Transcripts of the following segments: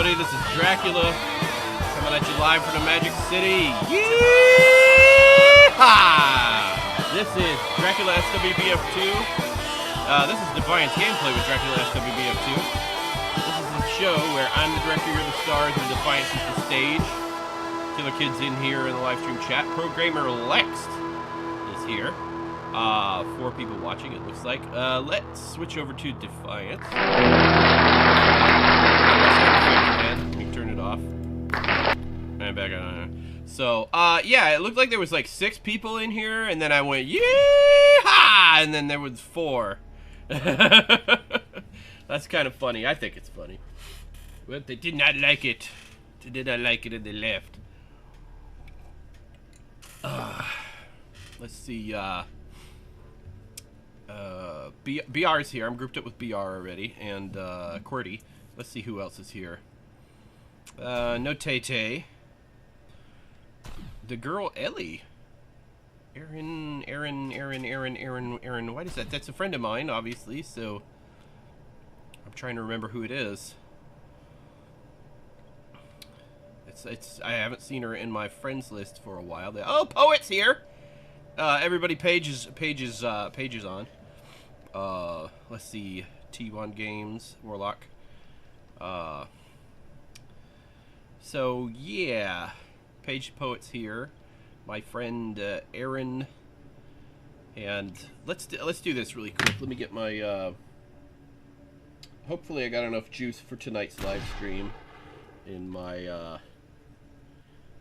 everybody. This is Dracula coming at you live from the Magic City. Yeehaw! This is DraculaSWBF2. This is Defiance gameplay with DraculaSWBF2. This is the show where I'm the director, you're the stars, and Defiance is the stage. Killer Kid's in here in the live stream chat. Programmer Lex is here. 4 people watching, it looks like. Let's switch over to Defiance. Let me turn it off. And back on. So, yeah, it looked like there was like 6 people in here, and then I went, yeehaw! And then there was 4. That's kind of funny. I think it's funny. But they did not like it. They did not like it, and they left. Let's see, BR's here. I'm grouped up with BR already, and QWERTY. Let's see who else is here. No Tay-Tay. The girl Ellie. Aaron. What is that? That's a friend of mine, obviously. So I'm trying to remember who it is. I haven't seen her in my friends list for a while. Oh, Poet's here. Everybody, Paige is on. Let's see, T1 Games, Warlock. So yeah, Paige Poet's here. My friend Aaron, and let's do this really quick. Let me get my. Hopefully, I got enough juice for tonight's live stream. In my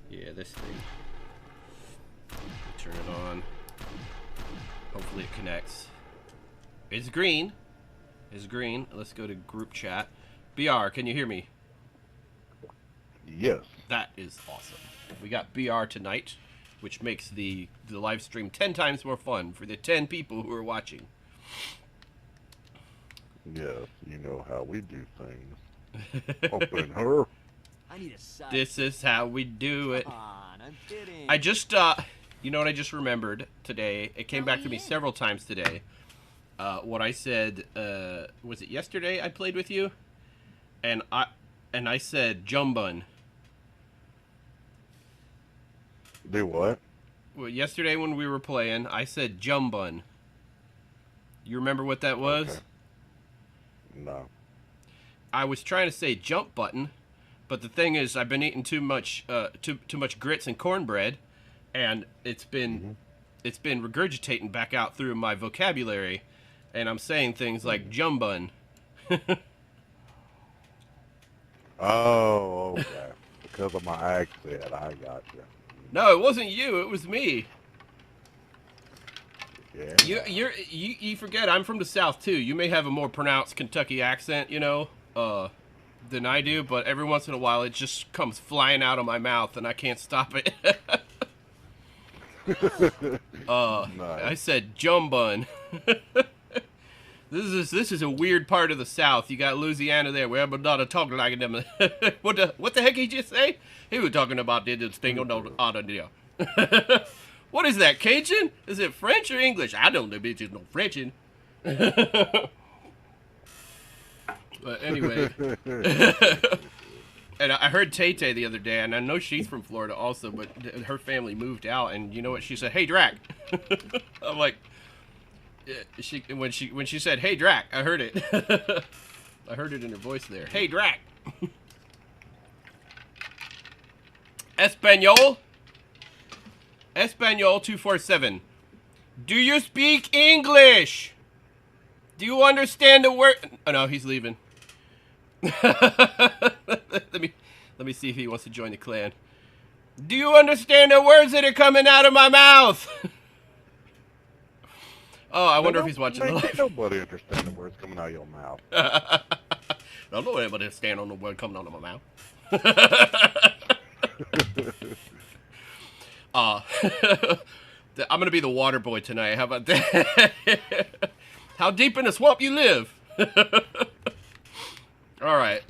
yeah, this thing. Turn it on. Hopefully it connects. It's green. It's green. Let's go to group chat. BR, can you hear me? Yes. That is awesome. We got BR tonight, which makes the live stream 10 times more fun for the 10 people who are watching. Yes, you know how we do things. Open her. I need a side. This is how we do it. Come on, I'm kidding. I just, you know what I just remembered today? It came back to me several times today. What I said, was it yesterday I played with you? And I said Jumbun. Do what? Well, yesterday when we were playing, I said Jumbun. You remember what that was? Okay. No. I was trying to say jump button, but the thing is, I've been eating too much grits and cornbread, and it's been regurgitating back out through my vocabulary, and I'm saying things like jumbun. Oh, okay. Because of my accent, I got you. No, it wasn't you. It was me. Yeah. You forget I'm from the South too. You may have a more pronounced Kentucky accent, you know, than I do, but every once in a while it just comes flying out of my mouth and I can't stop it. Nice. I said jumbun. This is a weird part of the South. You got Louisiana there, where everybody talking like them. What the heck he just say? He was talking about this thing on the What is that, Cajun? Is it French or English? I don't know, bitches, no Frenchin'. But anyway. And I heard Tay-Tay the other day, and I know she's from Florida also, but her family moved out, and you know what she said? Hey, Drac. I'm like, when she said, hey, Drac, I heard it. I heard it in her voice there. Hey, Drac. Espanol 247. Do you speak English? Do you understand the word? Oh no, he's leaving. let me see if he wants to join the clan. Do you understand the words that are coming out of my mouth? Oh, I wonder if he's watching the live. Nobody understands the words coming out of your mouth. I don't know anybody understand on the word coming out of my mouth. I'm gonna be the water boy tonight. How about that? How deep in the swamp you live? All right.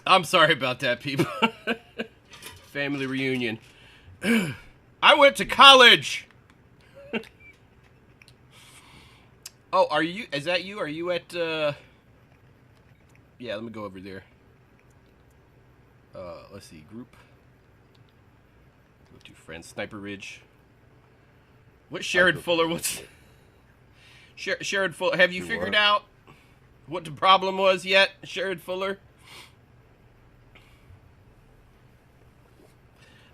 I'm sorry about that, people. Family reunion. I went to college. Oh, are you? Is that you? Are you at? Yeah, let me go over there. Let's see, group. Go to friends, Sniper Ridge. What Sherrod Fuller? What's Sherrod Fuller? Have you figured out what the problem was yet, Sherrod Fuller?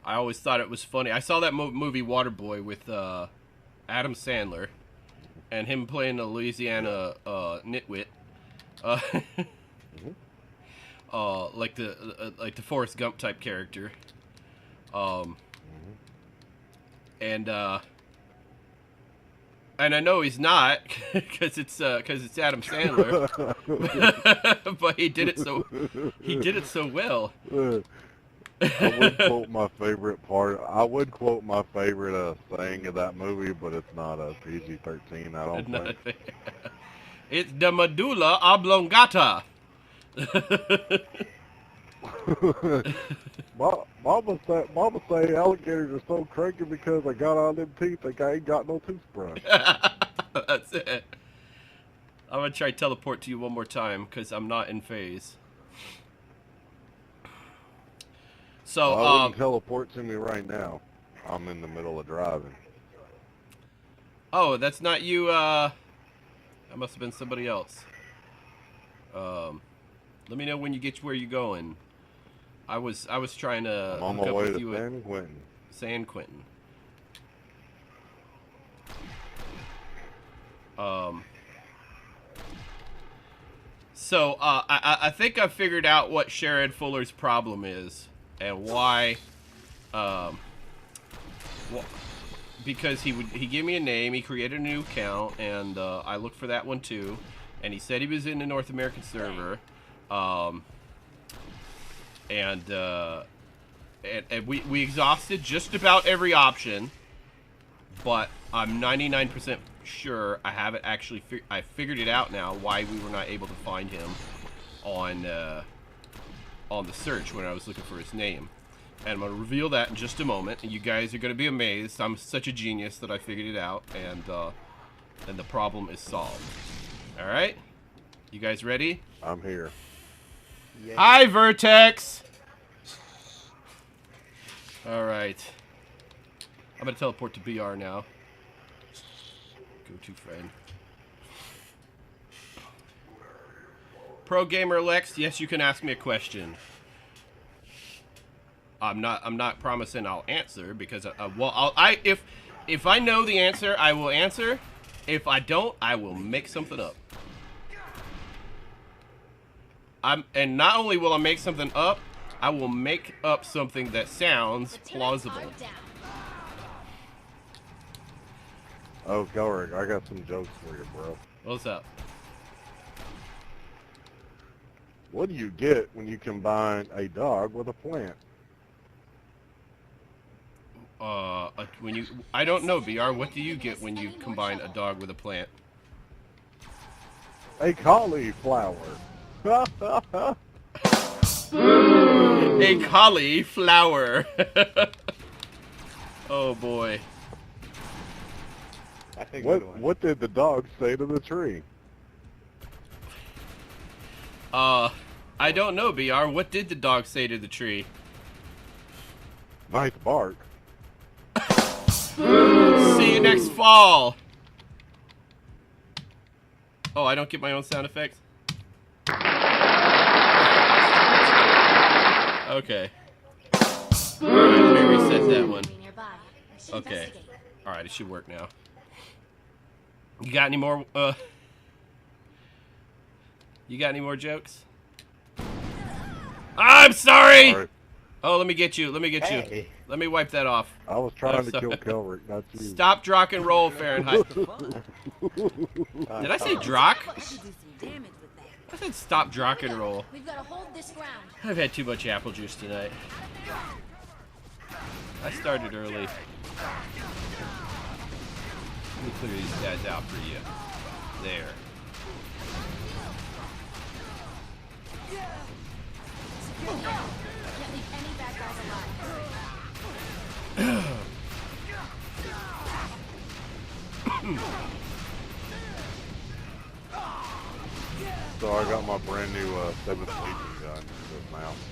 I always thought it was funny. I saw that movie Waterboy with Adam Sandler, and him playing a Louisiana nitwit, like the Forrest Gump type character, and I know he's not, because it's Adam Sandler, but he did it so well. I would quote my favorite part. I would quote my favorite saying of that movie, but it's not a PG-13. I don't think. It's the medulla oblongata. Mama say alligators are so cranky because I got all them teeth. Like I ain't got no toothbrush. That's it. I'm gonna try to teleport to you one more time because I'm not in phase. So I wouldn't teleport to me right now. I'm in the middle of driving. Oh, that's not you. That must have been somebody else. Let me know when you get to where you're going. I was trying to I'm on hook my up way with to you San Quentin. San Quentin. So I think I figured out what Sherrod Fuller's problem is and why. Because he gave me a name, he created a new account, and I looked for that one too, and he said he was in the North American server, and we exhausted just about every option, but I'm 99% sure I haven't actually I figured it out now why we were not able to find him on the search when I was looking for his name. And I'm going to reveal that in just a moment, and you guys are going to be amazed. I'm such a genius that I figured it out, and the problem is solved. All right? You guys ready? I'm here. Yeah. Hi, Vertex! All right. I'm going to teleport to BR now. Go to friend. Pro Gamer Lex, yes, you can ask me a question. I'm not promising I'll answer because if I know the answer, I will answer. If I don't, I will make something up. And not only will I make something up, I will make up something that sounds plausible. Oh, Kelrick, I got some jokes for you, bro. What's up? What do you get when you combine a dog with a plant? I don't know, BR. What do you get when you combine a dog with a plant? A cauliflower. A cauliflower. Oh boy. What did the dog say to the tree? I don't know, BR. What did the dog say to the tree? Nice bark. See you next fall. Oh, I don't get my own sound effects? Okay. Alright, let me reset that one. Okay. Alright, it should work now. You got any more, you got any more jokes? I'm sorry! Oh, let me get you. Let me get you. Let me wipe that off. I was trying to kill Kelrick, not you. Stop, Drac, and roll, Fahrenheit. Did I say Drac? I said stop, Drac, and roll. We've got to hold this ground. I've had too much apple juice tonight. I started early. Let me clear these guys out for you. There. Can't leave any bad guys alive. So I got my brand new 7th Legion gun with mouse.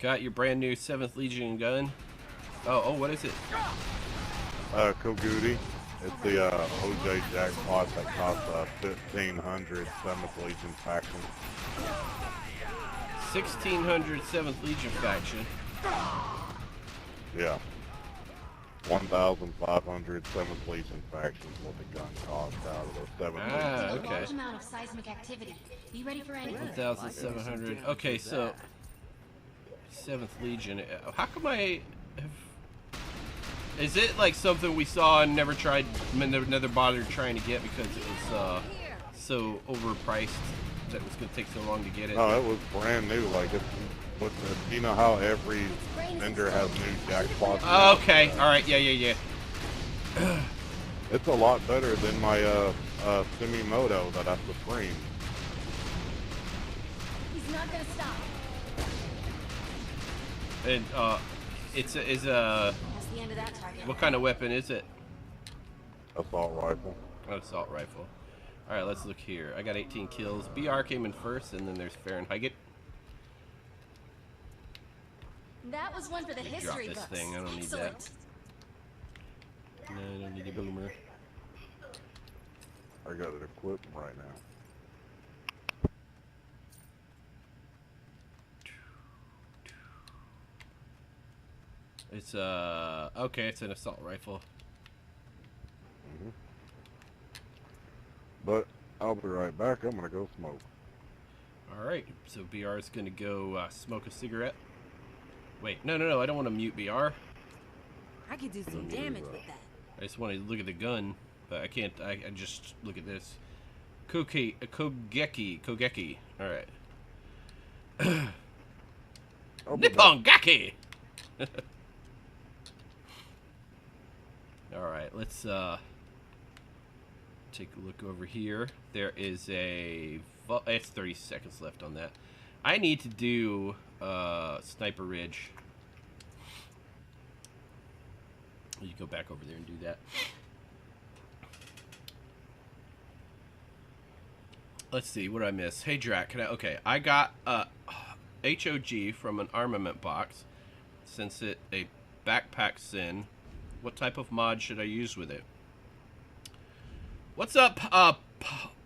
Got your brand new 7th Legion gun. Oh, what is it? Koguti. It's the OJ jackpot that costs 1,500 7th Legion faction. 1600 7th Legion faction. Yeah. 1,500 7th Legion factions what the gun cost out of the 7th Legion. Ah, A okay. large amount of seismic activity. Be ready for anything. 1,700. Okay, so 7th Legion. How come I have... Is it like something we saw and never tried, never bothered trying to get because it was so overpriced that it was going to take so long to get it? No, it was brand new. Like, you know how every vendor has new jackpots? Oh, okay, alright, yeah. It's a lot better than my Semi-Moto that I supreme. He's not gonna stop. And is That's the end of that target. what kind of weapon is it? Assault rifle. Oh, assault rifle. Alright, let's look here. I got 18 kills. BR came in first, and then there's Fahrenheit. That was one for the Drop history this books. thing. I don't need that. Excellent. No, I don't need a boomer. I got it equipped right now. It's okay, it's an assault rifle. But I'll be right back. I'm gonna go smoke. Alright, so BR is gonna go smoke a cigarette. Wait, no, I don't want to mute BR. I could do some damage with that. I just want to look at the gun, but I can't. I just look at this. Kogeki. Alright. I'll be back. Nippon Gaki! Alright, let's take a look over here. There is a... It's 30 seconds left on that. I need to do Sniper Ridge. You go back over there and do that. Let's see, what did I miss? Hey Drac, can I... Okay, I got HOG from an armament box. Since it a backpack sin, what type of mod should I use with it? What's up,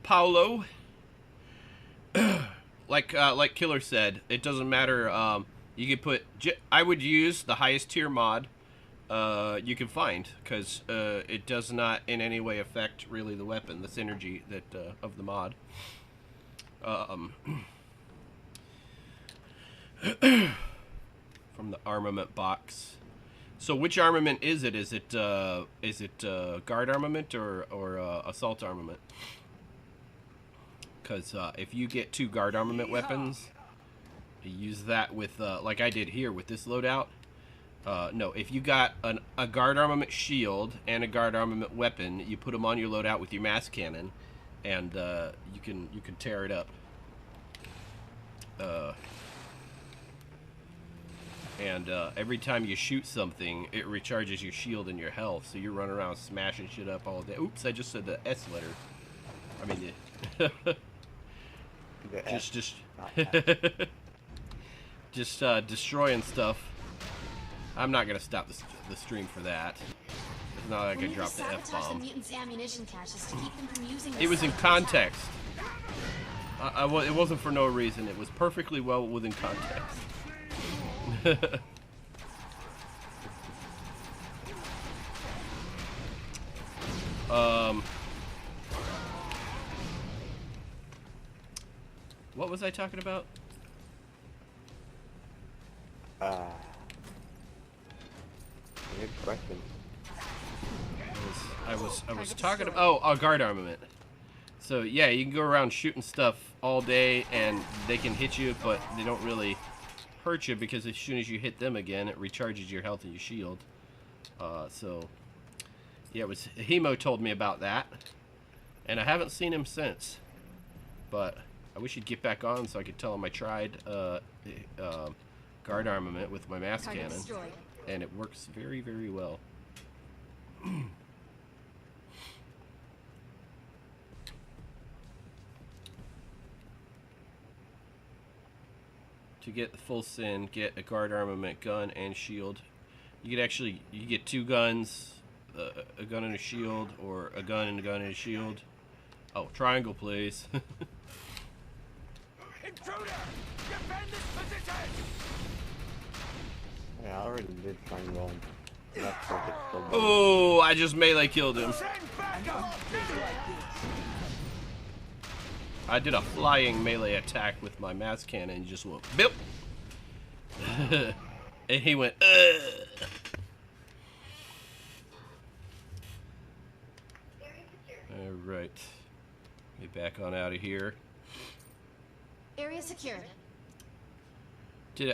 Paolo? Like Killer said, it doesn't matter. You can put. I would use the highest tier mod you can find, because it does not in any way affect really the weapon, the synergy that of the mod. From the armament box. So which armament is it? Is it guard armament or assault armament? Because if you get 2 guard armament weapons, you use that with like I did here with this loadout. No, if you got a guard armament shield and a guard armament weapon, you put them on your loadout with your mass cannon, and you can tear it up. And every time you shoot something, it recharges your shield and your health, so you run around smashing shit up all day. Oops, I just said the S letter. I mean, just destroying stuff. I'm not gonna stop the stream for that. It's not like I dropped the F-bomb. It was in context. It wasn't for no reason. It was perfectly well within context. What was I talking about? Good question. I was talking about guard armament. So yeah, you can go around shooting stuff all day and they can hit you, but they don't really hurt you because as soon as you hit them again, it recharges your health and your shield. So yeah, it was Hemo told me about that, and I haven't seen him since. But I wish he'd get back on so I could tell him I tried guard armament with my mass cannon, and it works very, very well. To get the full sin, get a guard armament, gun, and shield. You get 2 guns, a gun and a shield, or a gun and a shield. Oh, triangle, please. Intruder! Defend this position! Yeah, I already did triangle. That's what it's so bad. Oh, I just melee killed him. Send backup! I did a flying melee attack with my mass cannon and just went bip. And he went, ugh. Alright. Get back on out of here. Area secured.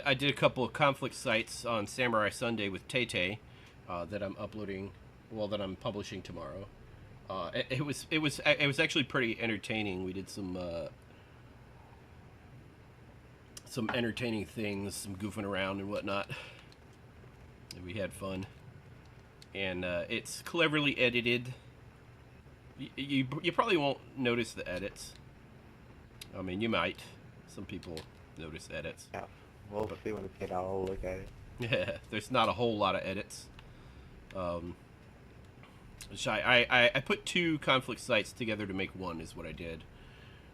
I did a couple of conflict sites on Samurai Sunday with Tay that I'm uploading, well, that I'm publishing tomorrow. It was actually pretty entertaining. We did some entertaining things, some goofing around and whatnot. And we had fun. And it's cleverly edited. You probably won't notice the edits. I mean, you might. Some people notice edits. Yeah, we'll see when it's hit. I'll look at it. Yeah, there's not a whole lot of edits. Which I put 2 conflict sites together to make one is what I did.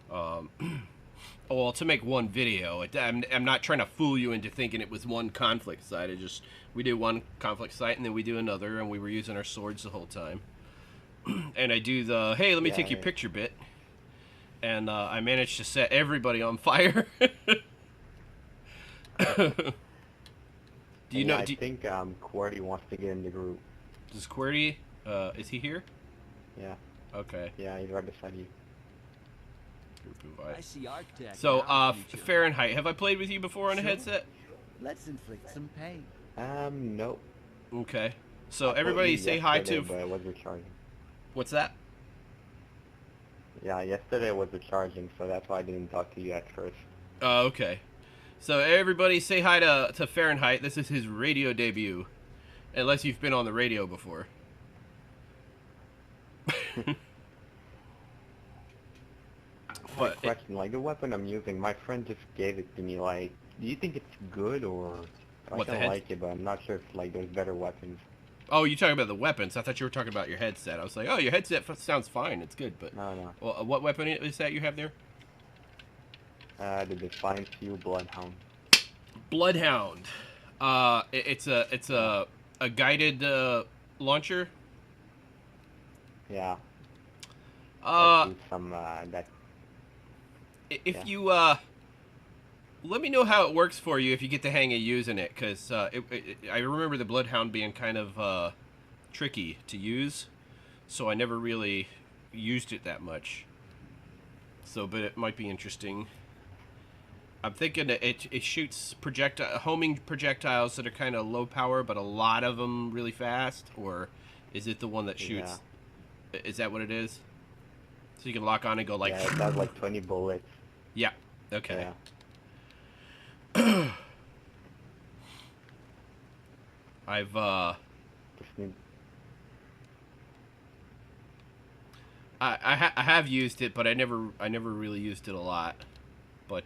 Well, to make one video. I'm not trying to fool you into thinking it was one conflict site. We did one conflict site and then we do another, and we were using our swords the whole time. And I do the, hey, let me take your picture bit. And I managed to set everybody on fire. Do you know? I think QWERTY wants to get in the group. Does QWERTY? Is he here? Yeah. Okay. Yeah, he's right beside you. Group invite. I see Arctic. So, Fahrenheit. Have I played with you before on a headset? Let's inflict some pain. Nope. Okay. So I everybody played say hi to. yesterday, but it was recharging. What's that? Yeah, yesterday was recharging, so that's why I didn't talk to you at first. Oh, okay. So everybody say hi to Fahrenheit. This is his radio debut. Unless you've been on the radio before. Quick question, like the weapon I'm using, my friend just gave it to me, like, do you think it's good or... I What, the kinda head- like it, but I'm not sure if, like, there's better weapons. Oh, you're talking about the weapons. I thought you were talking about your headset. I was like, oh, your headset sounds fine. It's good, but... No. Well, what weapon is that you have there? The Defiance Bloodhound. Bloodhound. It's a guided launcher. Yeah. Uh, Some, that... If Yeah. you let me know how it works for you if you get the hang of using it, because I remember the Bloodhound being kind of tricky to use, so I never really used it that much. So, but it might be interesting. I'm thinking that it shoots homing projectiles that are kind of low power, but a lot of them really fast, or is it the one that shoots? Yeah. Is that what it is? So you can lock on and go like... Yeah, it has like 20 bullets. Yeah. Okay. Yeah. I've Just need... I have used it, but I never really used it a lot. But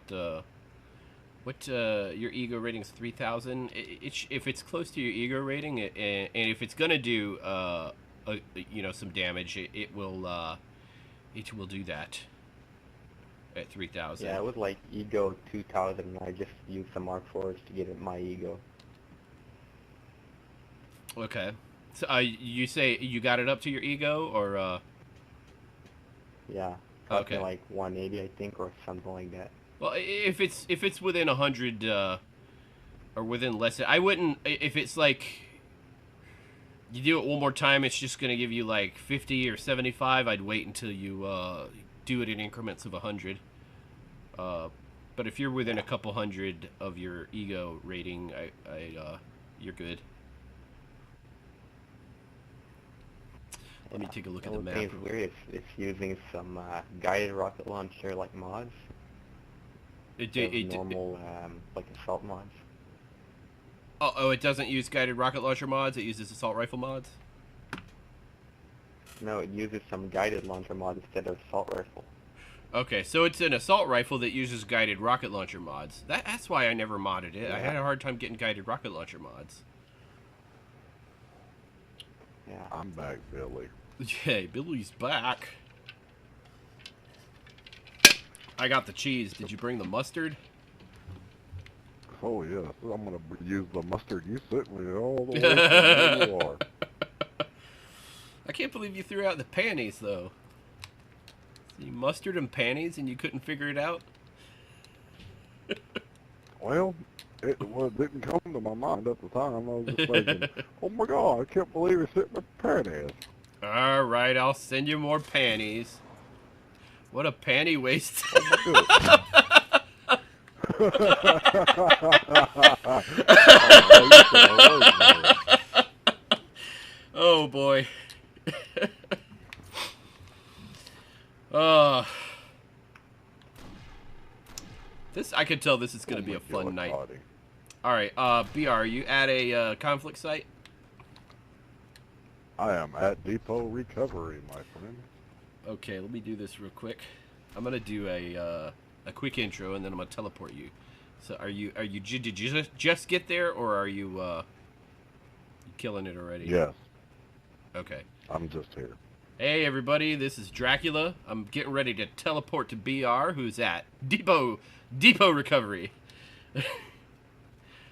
what your ego rating is 3,000. If it's close to your ego rating, and if it's gonna do some damage, it will do that at 3,000. Yeah, it was like ego 2,000, and I just used some R4s to get my ego. Okay. So you say you got it up to your ego, or Yeah. Okay. Like 180, I think, or something like that. well, if it's within 100 or within less, I wouldn't. If it's like you do it one more time, it's just gonna give you like 50 or 75. I'd wait until you do it in increments of 100. But if you're within a couple hundred of your ego rating, you're good. Let me take a look at the only map. thing is weird. It's using some guided rocket launcher like mods. Normal like assault mods. Oh, it doesn't use guided rocket launcher mods. It uses assault rifle mods. No, it uses some guided launcher mod instead of assault rifle. Okay, so it's an assault rifle that uses guided rocket launcher mods. That's why I never modded it. I had a hard time getting guided rocket launcher mods. Yeah. I'm back, Billy. Yay, Billy's back. I got the cheese. Did you bring the mustard? Oh yeah, I'm gonna use the mustard you sent me all the way from where you are. I can't believe you threw out the panties, though. So you mustard and panties and you couldn't figure it out? Well, it didn't come to my mind at the time. I was just thinking, oh my god, I can't believe it's hitting my panties. Alright, I'll send you more panties. What a panty waste. Oh boy. This, I could tell this is going to be a fun night. Alright, BR, you at a conflict site? I am at Depot Recovery, my friend. Okay, let me do this real quick. I'm going to do a quick intro and then I'm going to teleport you. So did you just get there or are you killing it already? Yes. Okay. I'm just here. Hey everybody, this is Dracula. I'm getting ready to teleport to BR, who's at Depot Recovery.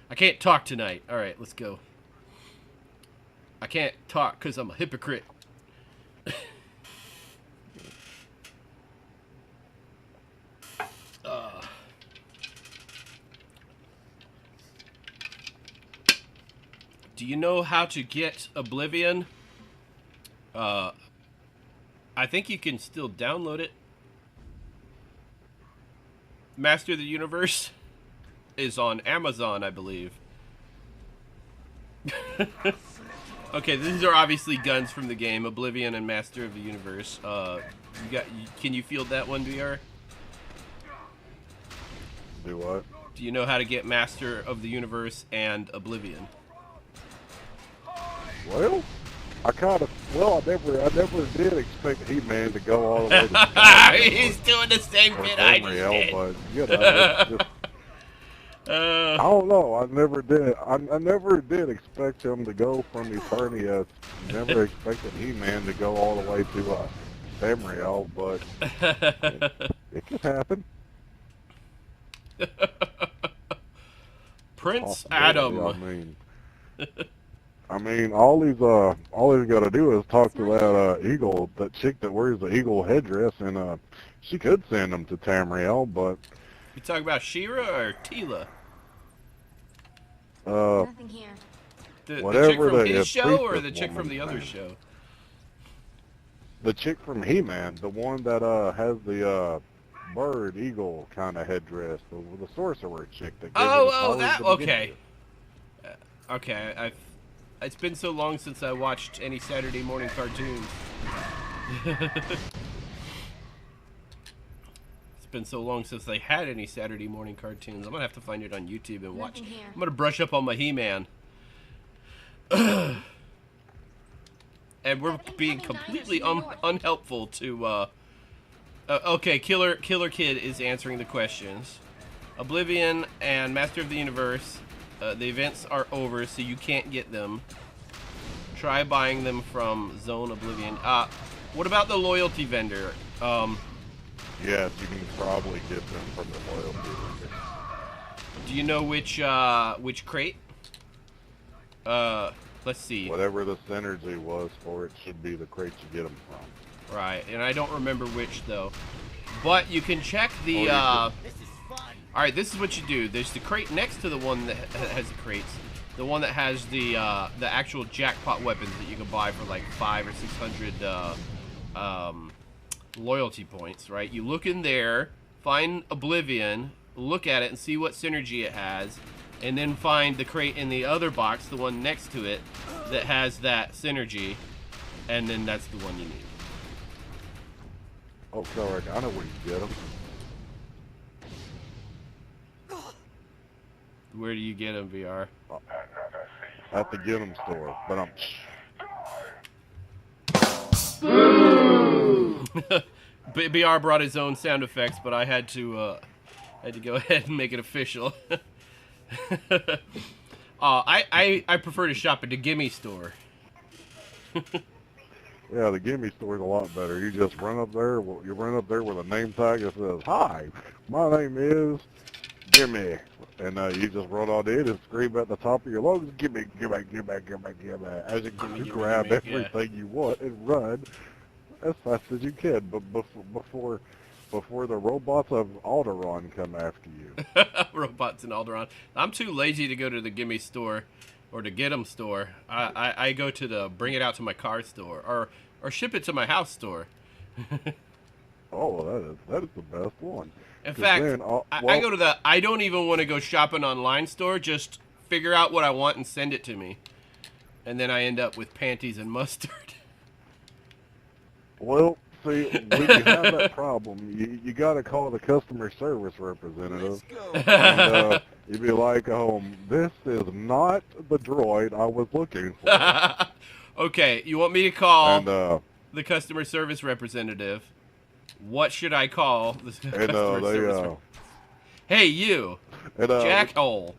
I can't talk tonight. Alright, let's go. I can't talk because I'm a hypocrite. Do you know how to get Oblivion? I think you can still download it. Master of the Universe is on Amazon, I believe. Okay, these are obviously guns from the game, Oblivion and Master of the Universe. Can you field that one, VR? Do what? Do you know how to get Master of the Universe and Oblivion? Well, I never did expect He-Man to go all the way to the He's doing the same bit I just did. but you know, it's just, I don't know. I never did. I never did expect him to go from Eternia. Never expected He-Man to go all the way to Tamriel, but it could happen. Prince Possibility, Adam. I mean, all he's got to do is talk to that eagle, that chick that wears the eagle headdress, and she could send him to Tamriel, but You talking about She-Ra or Tila? Nothing here. The chick whatever from the his show or priestess the chick from woman's the other name. show? The chick from He-Man, the one that has the bird eagle kind of headdress, the sorcerer chick that. Gives her the powers that at the beginning okay. Okay, it's been so long since I watched any Saturday morning cartoons. It's been so long since they had any Saturday morning cartoons. I'm gonna have to find it on YouTube and watch. Nothing here. I'm gonna brush up on my He-Man. And we're being completely unhelpful to. Okay, Killer Kid is answering the questions. Oblivion and Master of the Universe. The events are over, so you can't get them. Try buying them from Zone Oblivion. What about the loyalty vendor? Yes, you can probably get them from the loyalty vendor. Do you know which crate? Let's see. Whatever the synergy was for it should be the crate you get them from. Right, and I don't remember which though. But you can check the. This is fun. All right, this is what you do. There's the crate next to the one that has the crates. The one that has the actual jackpot weapons that you can buy for like 500 or 600 loyalty points. Right? You look in there, find Oblivion, look at it, and see what synergy it has, and then find the crate in the other box, the one next to it, that has that synergy, and then that's the one you need. Oh, sorry, I know where you get them. Where do you get them, VR? At the Get 'em store, but I'm. BR brought his own sound effects, but I had to go ahead and make it official. I prefer to shop at the Gimme Store. Yeah, the Gimme Store's a lot better. You just run up there. You run up there with a name tag that says, "Hi, my name is Gimme," and you just run on in and scream at the top of your lungs, "Gimme, gimme, gimme, gimme, gimme!" As you grab gimme, everything you want and run as fast as you can. But before the robots of Alderaan come after you. Robots in Alderaan. I'm too lazy to go to the Gimme Store or the Get 'em store. I go to the Bring It Out to My Car store or ship it to my house store. Oh, that is the best one. In fact, then, I go to the I don't even want to go shopping online store. Just figure out what I want and send it to me. And then I end up with panties and mustard. Well, see, when you have that problem, you got to call the customer service representative. And you'd be like, this is not the droid I was looking for. Okay, you want me to call And, the customer service representative? What should I call the customer service representative? Hey, you, jackhole.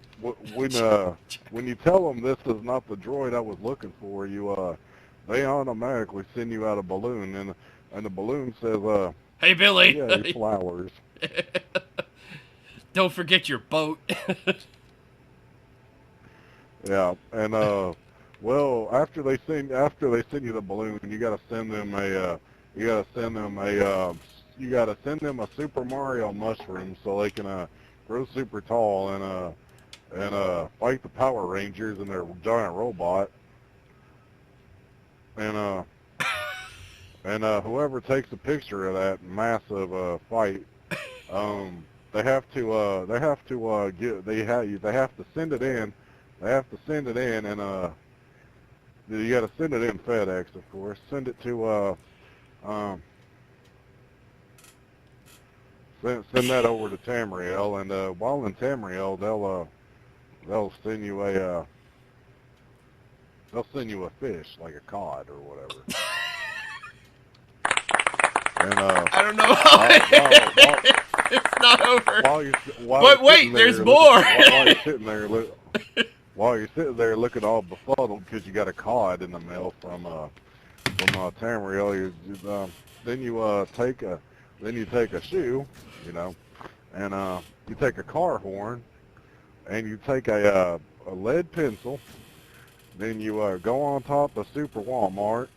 When you tell them this is not the droid I was looking for, they automatically send you out a balloon, and the balloon says, "Hey, Billy, yay, flowers." Don't forget your boat." Yeah, and well, after they send you the balloon, you gotta send them a Super Mario mushroom so they can grow super tall and fight the Power Rangers and their giant robot. And whoever takes a picture of that massive fight, they have to send it in. They have to send it in, and you got to send it in FedEx, of course. Send it to send that over to Tamriel, and while in Tamriel, they'll send you a fish, like a cod or whatever. And I don't know how it's not over. But wait, there's more. While you're sitting there looking all befuddled because you got a cod in the mail from Tamriel, then you take a shoe, and you take a car horn, and you take a lead pencil. Then you go on top of Super Walmart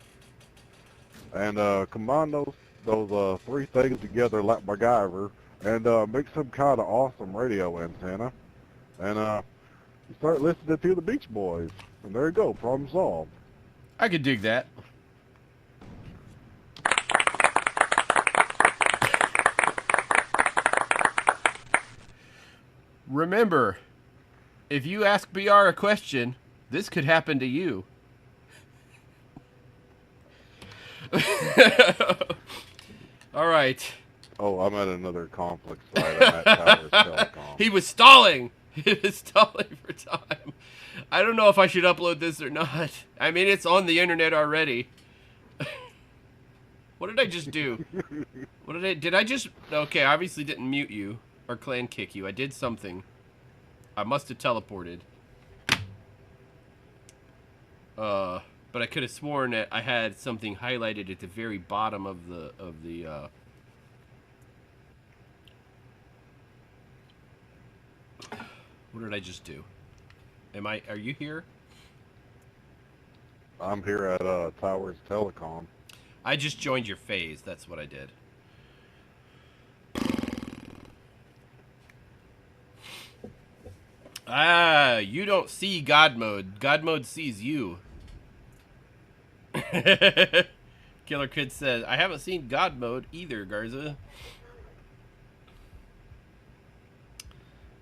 and combine those three things together like MacGyver and make some kind of awesome radio antenna. And you start listening to the Beach Boys. And there you go, problem solved. I could dig that. Remember, if you ask BR a question, this could happen to you. All right. Oh, I'm at another conflict site. I'm at Towers Telecom. He was stalling. He was stalling for time. I don't know if I should upload this or not. I mean, it's on the internet already. What did I just do? Did I just... Okay, I obviously didn't mute you or clan kick you. I did something. I must have teleported. But I could have sworn that I had something highlighted at the very bottom of the What did I just do? Are you here? I'm here at Towers Telecom. I just joined your phase. That's what I did. Ah, you don't see God mode. God mode sees you. Killer Kid says, I haven't seen God mode either, Garza.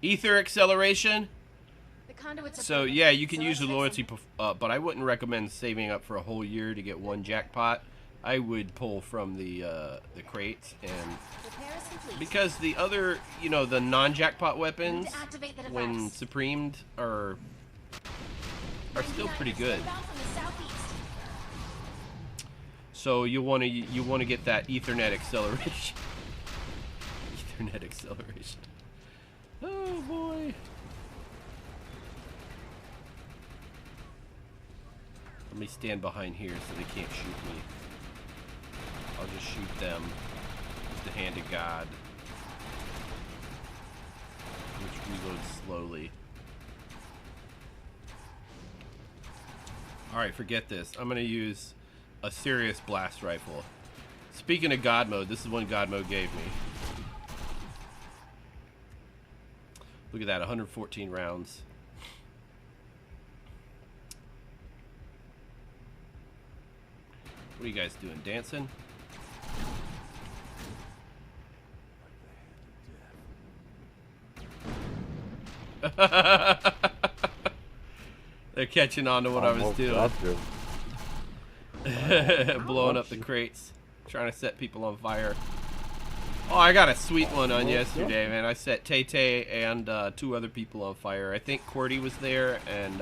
Ether acceleration. So yeah, you can use the loyalty, but I wouldn't recommend saving up for a whole year to get one jackpot. I would pull from the crates, and because the other, the non-jackpot weapons, when supremed, are still pretty good. So you want to get that Ethernet acceleration. Ethernet acceleration. Oh boy. Let me stand behind here so they can't shoot me. I'll just shoot them with the hand of God, which reloads slowly. Alright, forget this. I'm going to use a serious blast rifle. Speaking of God mode, this is one God mode gave me. Look at that, 114 rounds. What are you guys doing, dancing? They're catching on to what I was doing. Blowing up the crates. Trying to set people on fire. Oh, I got a sweet one on yesterday, man. I set Tay-Tay and 2 other people on fire. I think Qwerty was there, and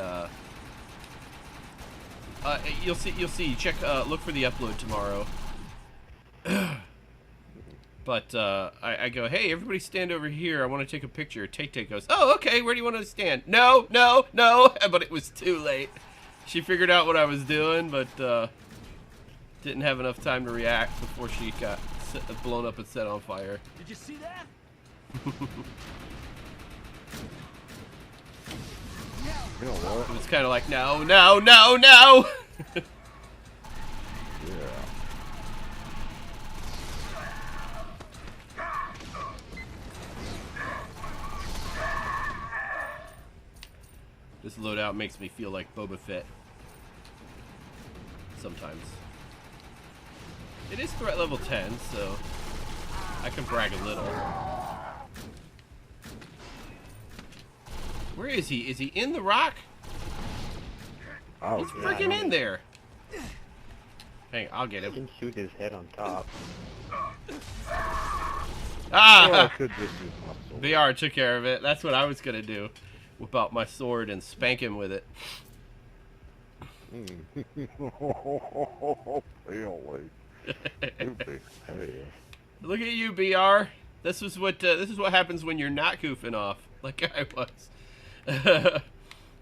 you'll see. Check, look for the upload tomorrow. But I go, hey, everybody stand over here. I want to take a picture. Tay-Tay goes, oh, okay. Where do you want to stand? No. But it was too late. She figured out what I was doing, but didn't have enough time to react before she got blown up and set on fire. Did you see that? You know what? It was kind of like, no. Yeah. This loadout makes me feel like Boba Fett. Sometimes. It is threat level 10, so I can brag a little. Where is he? Is he in the rock? Oh, He's freaking in there. Hang on, I'll get I him. can shoot his head on top. Ah! Or I could just use my sword. VR took care of it. That's what I was gonna do. Whip out my sword and spank him with it. Really? Hey. Look at you, BR. This is what happens when you're not goofing off like I was.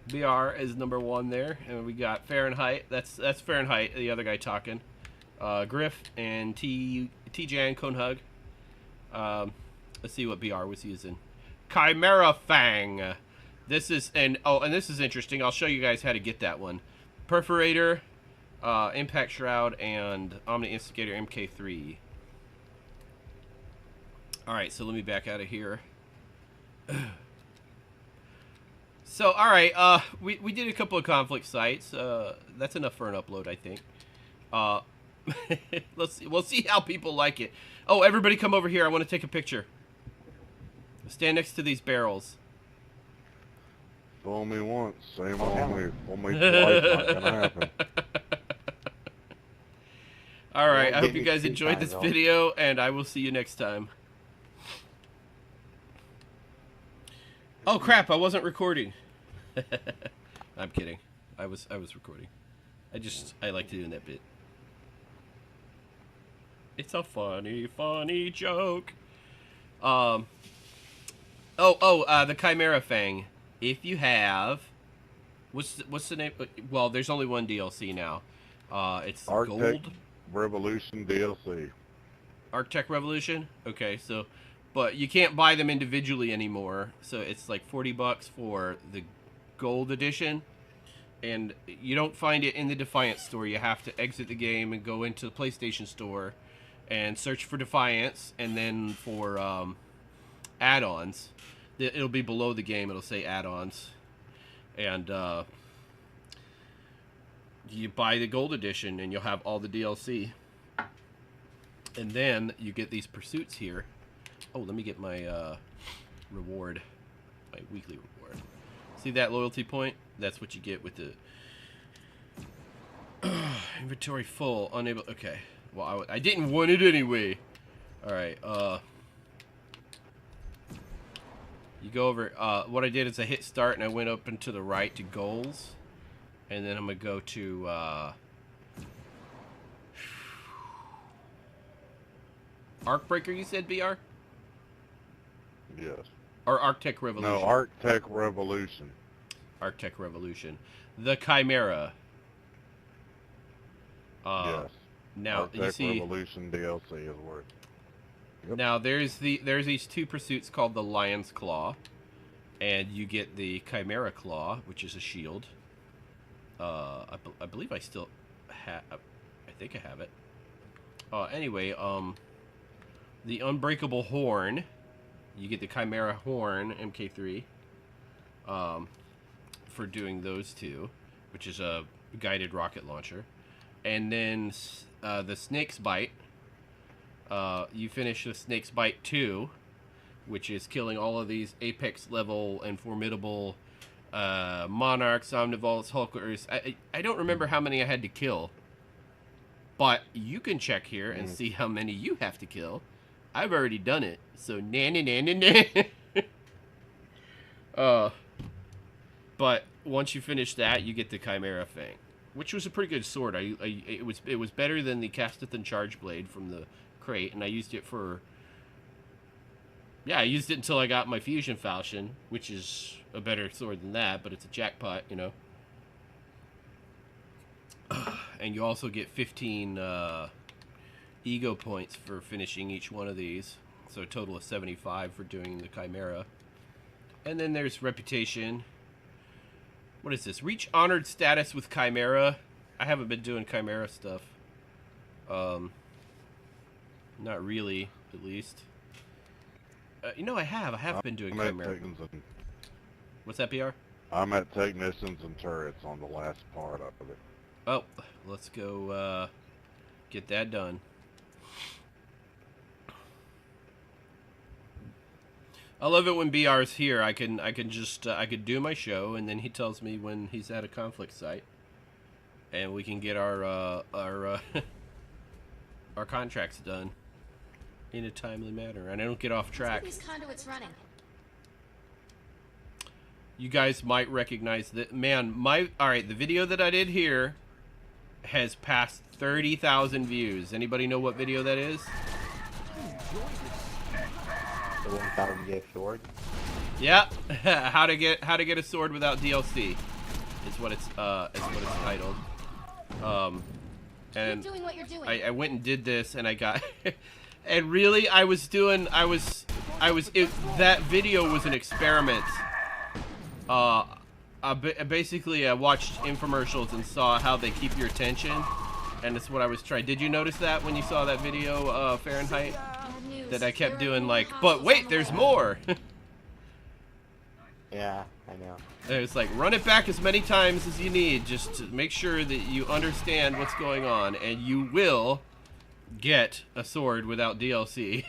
BR is number 1 there, and we got Fahrenheit. That's Fahrenheit, the other guy talking. Griff and T-Jan Conehug. Let's see what BR was using. Chimera Fang. This is and this is interesting. I'll show you guys how to get that one. Perforator, Impact Shroud, and Omni Instigator MK3. Alright, so let me back out of here. So, alright, we did a couple of conflict sites. That's enough for an upload, I think. We'll see how people like it. Oh, everybody come over here. I want to take a picture. Stand next to these barrels. Fool me once, same on me. Fool me twice, not gonna happen. Alright, I Well, hope you guys enjoyed this video, and I will see you next time. Oh crap, I wasn't recording. I'm kidding. I was recording. I like doing that bit. It's a funny joke. The Chimera Fang. If you have, what's the name? Well, there's only one DLC now. It's Arctic Gold. Revolution DLC. Arctic Revolution. Okay, so, but you can't buy them individually anymore. So it's like $40 for the Gold edition, and you don't find it in the Defiance store. You have to exit the game and go into the PlayStation store and search for Defiance, and then for add-ons. It'll be below the game. It'll say add-ons, and you buy the Gold edition, and you'll have all the DLC. And then you get these pursuits here. Oh, let me get my reward, my weekly reward. See that loyalty point? That's what you get with the inventory full, unable. Okay. Well, I didn't want it anyway. All right. You go over, what I did is I hit start and I went up and to the right to goals. And then I'm going to go to, Arc Breaker, you said, BR? Yes. Or Arctech Revolution? No, Arctech Revolution. Arctech Revolution. The Chimera. Yes. Now, Arctech you see... Revolution DLC is worth. Yep. Now, there's these two pursuits called the Lion's Claw. And you get the Chimera Claw, which is a shield. I believe I still have... I think I have it. Anyway, the Unbreakable Horn. You get the Chimera Horn, MK3, for doing those two, which is a guided rocket launcher. And then the Snake's Bite. You finish the Snake's Bite 2, which is killing all of these Apex level and formidable Monarchs, Omnivolts, Hulkers. I don't remember how many I had to kill. But you can check here and see how many you have to kill. I've already done it. So, but once you finish that, you get the Chimera Fang, which was a pretty good sword. It was better than the Castathan Charge Blade from the crate, and I used it for... Yeah, I used it until I got my Fusion Falchion, which is a better sword than that, but it's a jackpot, you know. And you also get 15 ego points for finishing each one of these. So a total of 75 for doing the Chimera. And then there's Reputation. What is this? Reach honored status with Chimera. I haven't been doing Chimera stuff. Not really, at least. You know, I have been doing Chimera. What's that, BR? I'm at Technicians and Turrets on the last part of it. Oh, let's go get that done. I love it when BR's here. I can just I could do my show, and then he tells me when he's at a conflict site, and we can get our our contracts done in a timely manner, and I don't get off track. These conduits running. You guys might recognize that. Man, alright, the video that I did here has passed 30,000 views. Anybody know what video that is? The 1,000 get sword. Yep. how to get a sword without DLC is what it's titled. And Keep doing what you're doing. I went and did this, and I got and really that video was an experiment. Basically, I watched infomercials and saw how they keep your attention, and that's what I was trying. Did you notice that when you saw that video, Fahrenheit? That I kept doing like, but wait, there's more! Yeah, I know. It's like, run it back as many times as you need, just to make sure that you understand what's going on, and you will get a sword without DLC.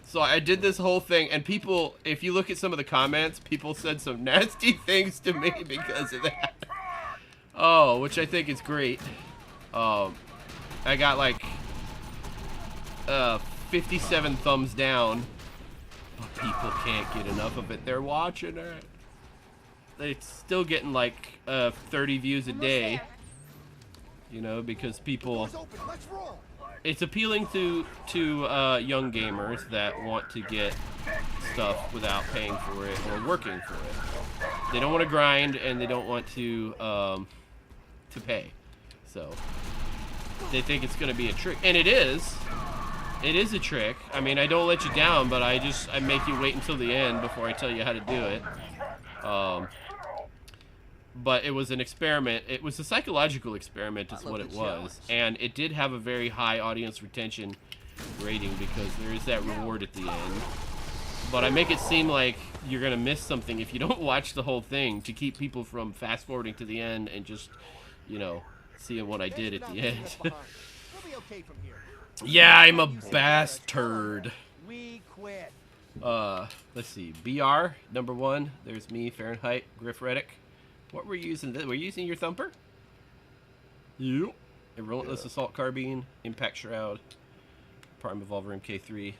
So I did this whole thing, and people, if you look at some of the comments, people said some nasty things to me because of that. Oh, which I think is great. I got like 57 thumbs down, but people can't get enough of it. They're watching it. They're still getting like 30 views a day, you know, because people... It's appealing to young gamers that want to get stuff without paying for it or working for it. They don't want to grind, and they don't want to pay. So they think it's going to be a trick, and it is. It is a trick. I mean, I don't let you down, but I make you wait until the end before I tell you how to do it. But it was an experiment. It was a psychological experiment is what it was. And it did have a very high audience retention rating because there is that reward at the end. But I make it seem like you're going to miss something if you don't watch the whole thing, to keep people from fast forwarding to the end and just, you know, seeing what I did at the end. Yeah, I'm a bastard. We quit. Let's see. BR, number 1. There's me, Fahrenheit, Griff Reddick. What were you using? Were you using your thumper? Yep. A Relentless Assault Carbine, Impact Shroud, Prime Evolver MK3.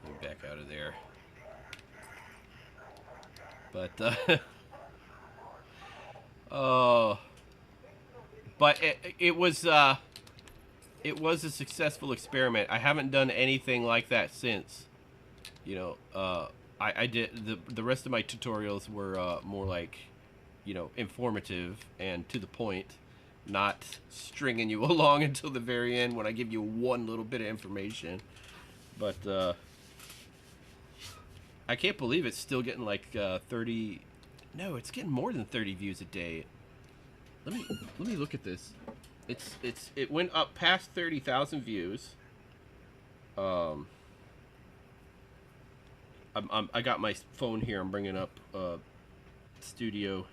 Get back out of there. But, but it was, it was a successful experiment. I haven't done anything like that since. You know, I did the rest of my tutorials were more like, you know, informative and to the point, not stringing you along until the very end when I give you one little bit of information. But I can't believe it's still getting like 30. No, it's getting more than 30 views a day. Let me look at this. It went up past 30,000 views. I got my phone here. I'm bringing up Studio,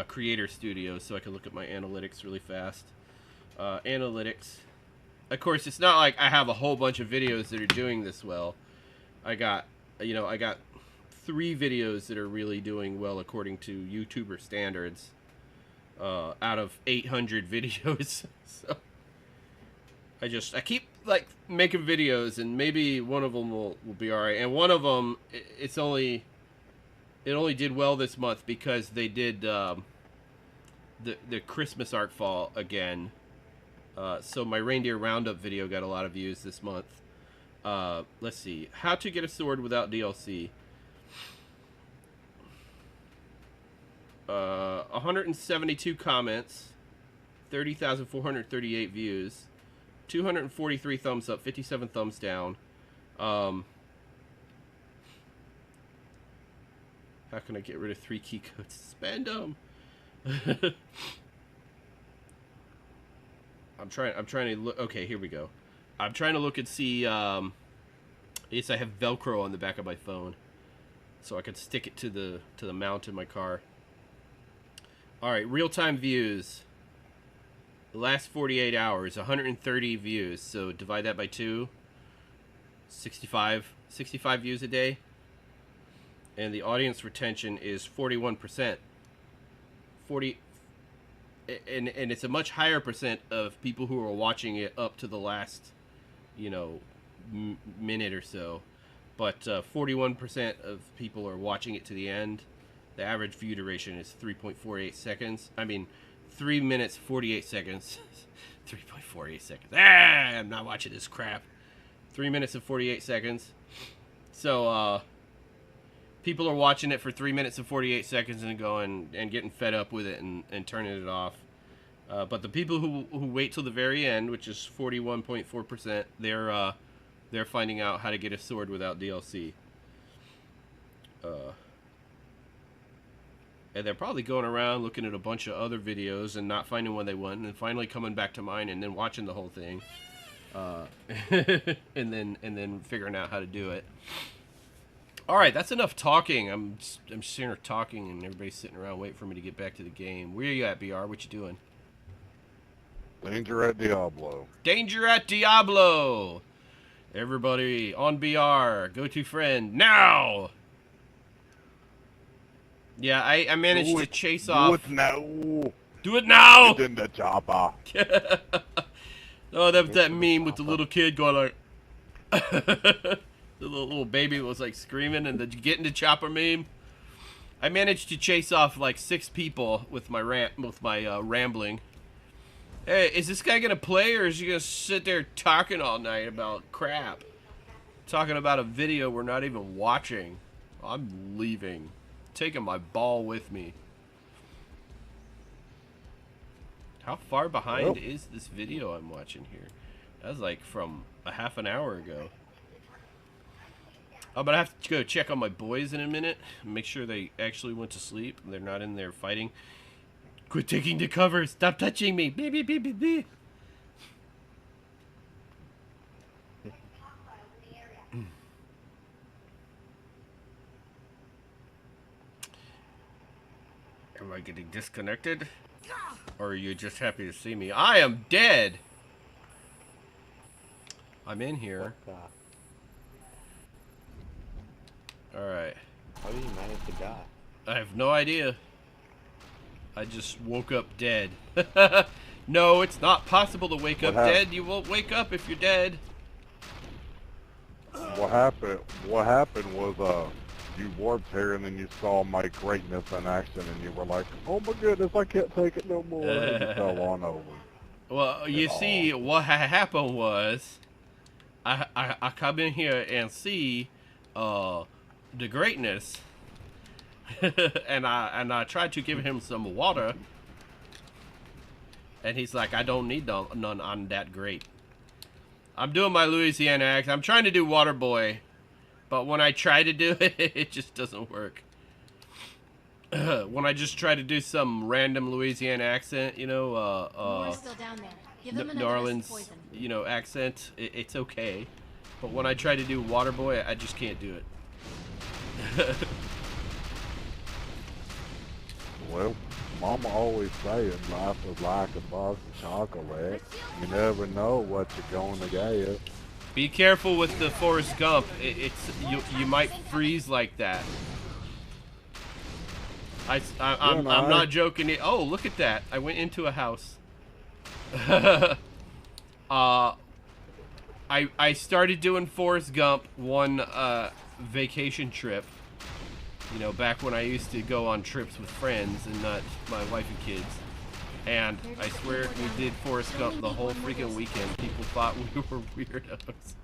Creator Studio, so I can look at my analytics really fast. Analytics. Of course, it's not like I have a whole bunch of videos that are doing this well. I got 3 videos that are really doing well according to YouTuber standards. Out of 800 videos. So I keep like making videos, and maybe one of them will be all right. And one of them, it only did well this month because they did the Christmas art fall again. So my reindeer roundup video got a lot of views this month. Let's see, how to get a sword without DLC. 172 comments, 30,438 views, 243 thumbs up, 57 thumbs down. How can I get rid of 3 key codes? Spend them. I'm trying to look. Okay, here we go. I'm trying to look and see. Yes, I have Velcro on the back of my phone, so I could stick it to the mount in my car. All right, real-time views. The last 48 hours, 130 views. So divide that by 2. 65 views a day. And the audience retention is 41%. And it's a much higher percent of people who are watching it up to the last, you know, minute or so. But 41% of people are watching it to the end. The average view duration is 3.48 seconds. I mean, 3 minutes, 48 seconds. 3.48 seconds. I'm not watching this crap. 3 minutes and 48 seconds. So, people are watching it for 3 minutes and 48 seconds and going and getting fed up with it and turning it off. But the people who wait till the very end, which is 41.4%, they're finding out how to get a sword without DLC. And they're probably going around looking at a bunch of other videos and not finding one they want, and then finally coming back to mine and then watching the whole thing, and then figuring out how to do it. All right, that's enough talking. I'm sitting here talking, and everybody's sitting around waiting for me to get back to the game. Where are you at, BR? What you doing? Danger at Diablo. Danger at Diablo. Everybody on BR, go to friend now. Yeah, I managed to chase off. Do it now. Do it now. Get in the chopper. Oh, that was that meme with the little kid going like, the little baby was like screaming, and the get in the chopper meme. I managed to chase off like 6 people with my rambling. Hey, is this guy gonna play, or is he gonna sit there talking all night about crap? Talking about a video we're not even watching. I'm leaving. Taking my ball with me. How far behind is this video I'm watching here? That was like from a half an hour ago. I'm gonna have to go check on my boys in a minute. Make sure they actually went to sleep and they're not in there fighting. Quit taking the cover. Stop touching me. Beep, beep, beep, beep, beep. Am I getting disconnected? Or are you just happy to see me? I am dead! I'm in here. Alright. How did you manage to die? I have no idea. I just woke up dead. No, it's not possible to wake up dead. You won't wake up if you're dead. What happened was, you warped here and then you saw my greatness in action and you were like, oh my goodness, I can't take it no more. And you fell on over. Well, you see, what happened was, I come in here and see, the greatness, and I tried to give him some water, and he's like, I don't need none. I'm that great. I'm doing my Louisiana accent. I'm trying to do Waterboy, but when I try to do it, it just doesn't work. When I just try to do some random Louisiana accent, you know, More still down there. Give them New another dose of Orleans, poison. you know, accent, it's okay. But when I try to do Waterboy, I just can't do it. Well, Mama always saying life is like a box of chocolate. You never know what you're going to get. Be careful with the Forrest Gump. You might freeze like that. I'm not joking. Oh, look at that! I went into a house. I started doing Forrest Gump one vacation trip. You know, back when I used to go on trips with friends and not my wife and kids. And I swear we did Forrest Gump the whole freaking weekend. People thought we were weirdos.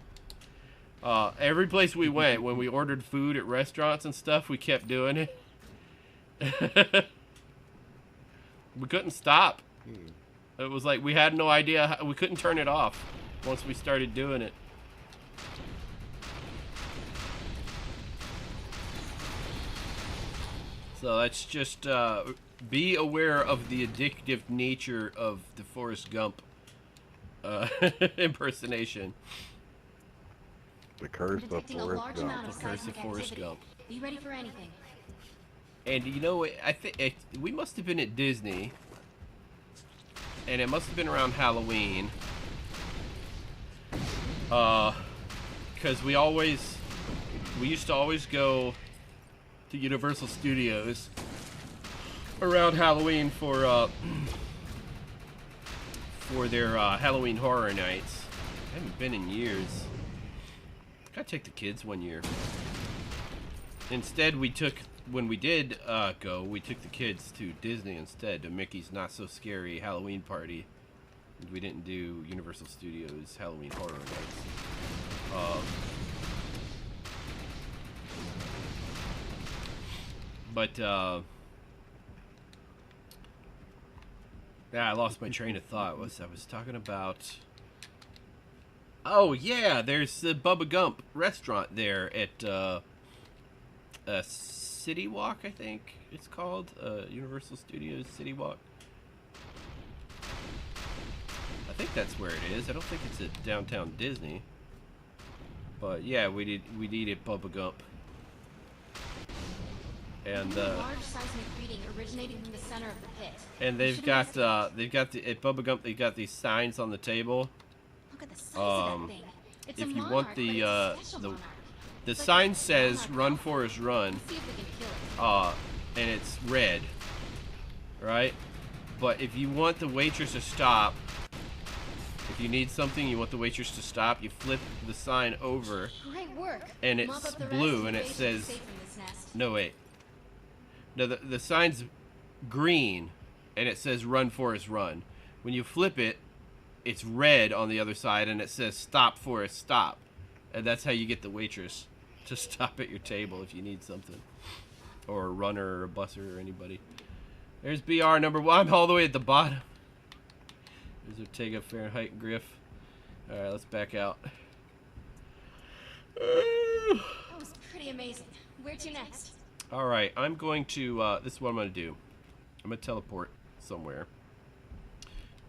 Every place we went, when we ordered food at restaurants and stuff, we kept doing it. We couldn't stop. It was like we had no idea we couldn't turn it off once we started doing it. So let's just be aware of the addictive nature of the Forrest Gump impersonation. The curse of Detecting a Forrest large Gump. amount of The curse of seismic Forrest activity. Gump. Be ready for anything. And you know, I think we must have been at Disney, and it must have been around Halloween, because we used to always go to Universal Studios around Halloween for their Halloween Horror Nights. I haven't been in years. Gotta take the kids one year. Instead, when we did go, we took the kids to Disney instead, to Mickey's Not So Scary Halloween Party. We didn't do Universal Studios Halloween Horror Nights. Yeah, I lost my train of thought. I was talking about... Oh, yeah, there's the Bubba Gump restaurant there at City Walk, I think it's called. Universal Studios City Walk. I think that's where it is. I don't think it's at downtown Disney. But yeah, we did at Bubba Gump. And Large seismic reading originating from the center of the pit. and they've got at Bubba Gump, they've got these signs on the table. Look at the size of that thing. It's if a you monarch, want but the, it's a special the- monarch. The It's like sign a says monarch "Run outfit. Forrest Run," Let's see if we can kill it. and it's red, right? But if you want the waitress to stop, if you need something, you want the waitress to stop, you flip the sign over, Great work. and Mop it's up the rest blue, and the it base is says, safe from this nest. no wait, no, the sign's green, and it says "Run Forrest Run." When you flip it, it's red on the other side, and it says "Stop Forrest Stop," and that's how you get the waitress to stop at your table if you need something, or a runner or a busser or anybody. There's BR number 1. I'm all the way at the bottom. There's Ortega, Fahrenheit, and Griff. All right, let's back out. That was pretty amazing. Where to next? All right, I'm going to. This is what I'm going to do. I'm going to teleport somewhere.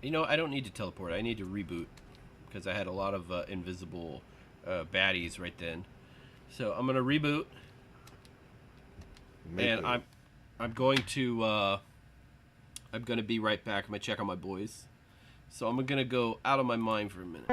You know, I don't need to teleport. I need to reboot because I had a lot of invisible baddies right then. So I'm going to reboot, and I'm going to be right back. I'm going to check on my boys. So I'm going to go out of my mind for a minute.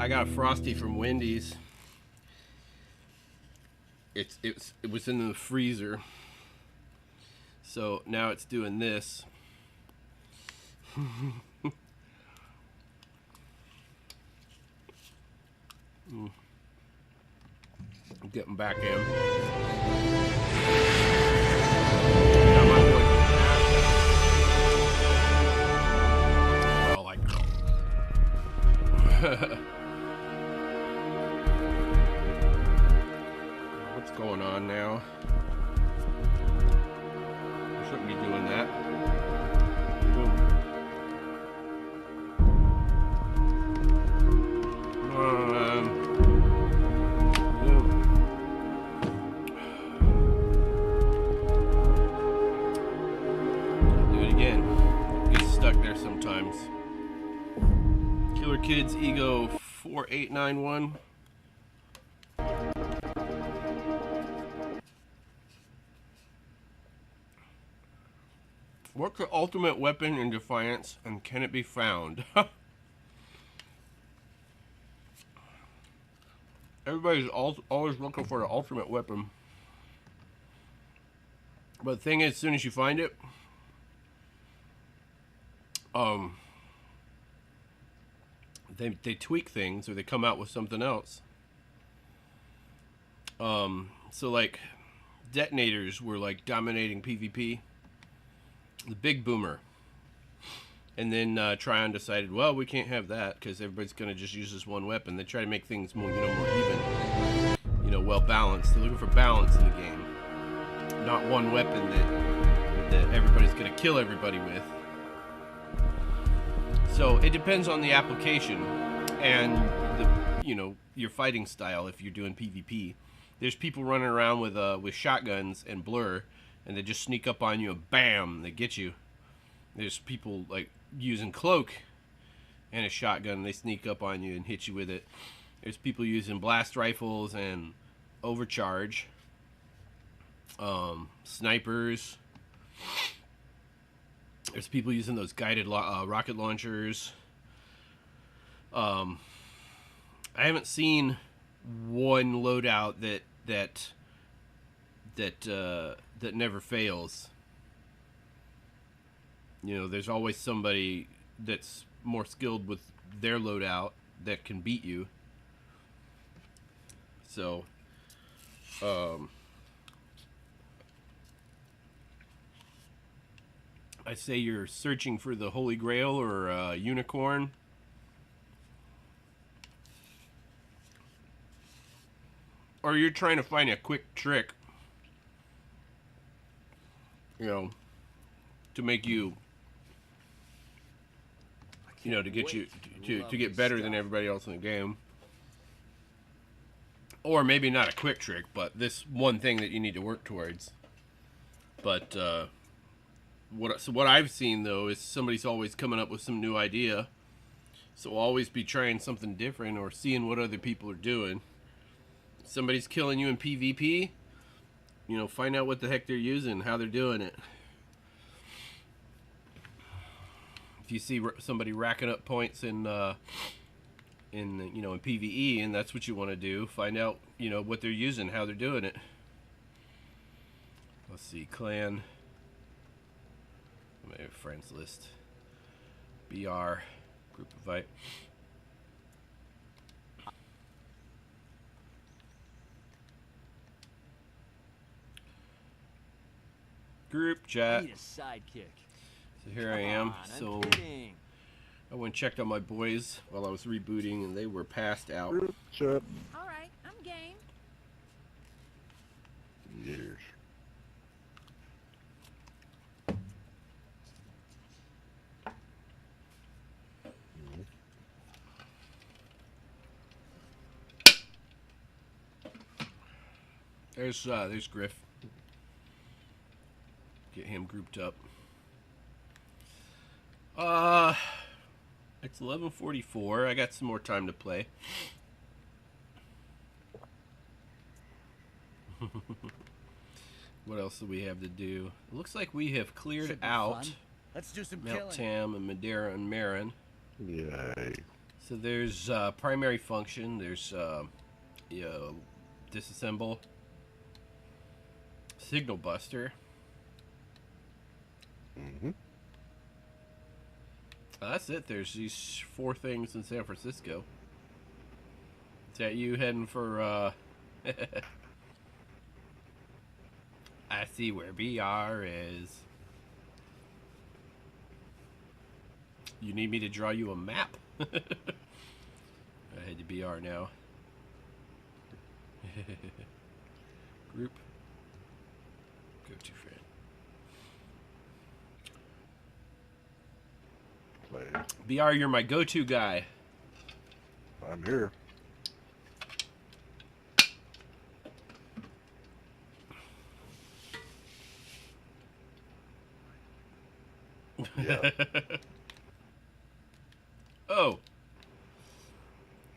I got a Frosty from Wendy's. It was in the freezer. So now it's doing this. I'm getting back in. Got my boy oh, like what's going on now? I shouldn't be doing that. Boom. Do it again. Get stuck there sometimes. Killer Kids Ego 4891. What's the ultimate weapon in Defiance, and can it be found? Everybody's always looking for the ultimate weapon. But the thing is, as soon as you find it, they tweak things, or they come out with something else. So like, detonators were like dominating PvP. The big boomer. And then Tryon decided, well, we can't have that because everybody's going to just use this one weapon. They try to make things more, more even, well balanced. They're looking for balance in the game, not one weapon that everybody's going to kill everybody with. So it depends on the application and your fighting style. If you're doing PvP, there's people running around with shotguns and blur, and they just sneak up on you and bam, they get you. There's people like using cloak and a shotgun, they sneak up on you and hit you with it. There's people using blast rifles and overcharge, snipers. There's people using those guided rocket launchers. I haven't seen one loadout that never fails. There's always somebody that's more skilled with their loadout that can beat you. So, I say you're searching for the Holy Grail or unicorn. Or you're trying to find a quick trick, to make you, to get you to get better than everybody else in the game. Or maybe not a quick trick, but this one thing that you need to work towards. But what I've seen though is somebody's always coming up with some new idea. So always be trying something different or seeing what other people are doing. Somebody's killing you in PvP, find out what the heck they're using, how they're doing it. If you see somebody racking up points in PvE, and that's what you want to do, find out, what they're using, how they're doing it. Let's see, clan, maybe friends list, BR, group invite. Group chat. Need a sidekick. So here I am. So I went and checked on my boys while I was rebooting, and they were passed out. Group chat. All right, I'm game. Years. There's Griff. Get him grouped up. It's 11:44. I got some more time to play. What else do we have to do? It looks like we have cleared out Let's do some killing. Mount Tam and Madeira and Marin. Yay. So there's primary function. There's disassemble, signal buster. Mm-hmm. That's it. There's these 4 things in San Francisco. Is that you heading for? I see where BR is. You need me to draw you a map? I head to BR now. Group. Go to friend. Please. BR, you're my go-to guy. I'm here. Yeah. Oh.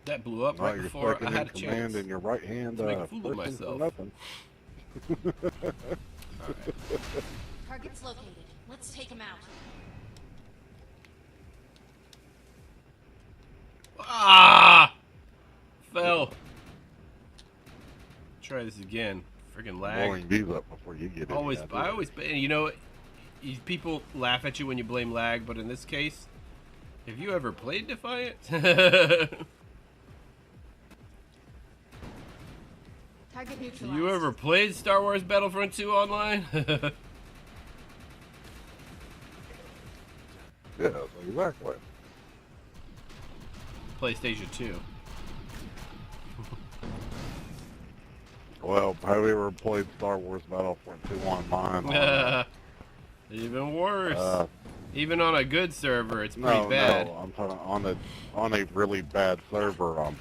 That blew up Now right you're before I second had in a command chance. in your right hand. To make a fool of person for myself. nothing. Alright. Target's located. Let's take him out. Ah! Fell. Try this again. Freaking lag. Blowing these up before you get in. I always, you know, people laugh at you when you blame lag, but in this case, have you ever played Defiance? Target Have neutralized. you ever played Star Wars Battlefront 2 online? Yeah, exactly. PlayStation 2. Well, have you ever played Star Wars Battlefront 2 online? Even worse. Even on a good server, it's pretty No, bad. no, I'm talking on a really bad server on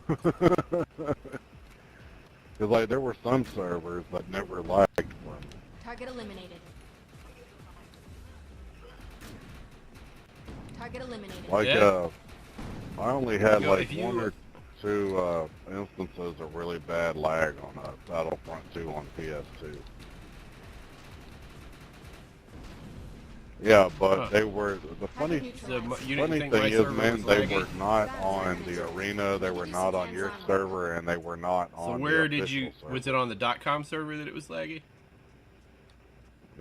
PlayStation 2. Because like there were some servers that never lagged for me. Target eliminated. Target eliminated. Like Yeah. I only had You know, like if you- 1 or 2 instances of really bad lag on Battlefront 2 on PS2. Yeah, but Huh. they were the funny. Target So, neutralized. you didn't Funny think my thing is, server man, was they laggy? were not on the arena, they were not on your server, and they were not So on where the did official you? server. Was it on the .com server that it was laggy?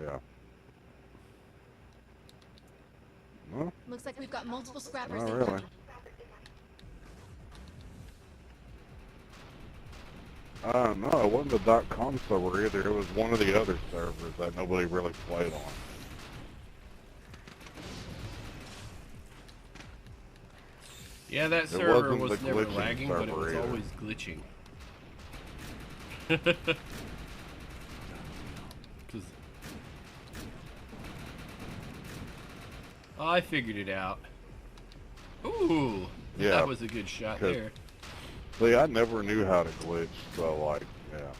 Yeah. Well, Looks like we've got multiple scrappers Oh, incoming. really? no, it wasn't the .com server either. It was one of the other servers that nobody really played on. Yeah, that server wasn't was the never glitching lagging, but it server was either. always glitching. 'Cause I figured it out. Ooh, Yeah, that was a good shot 'cause- there. See, I never knew how to glitch, so like, yeah.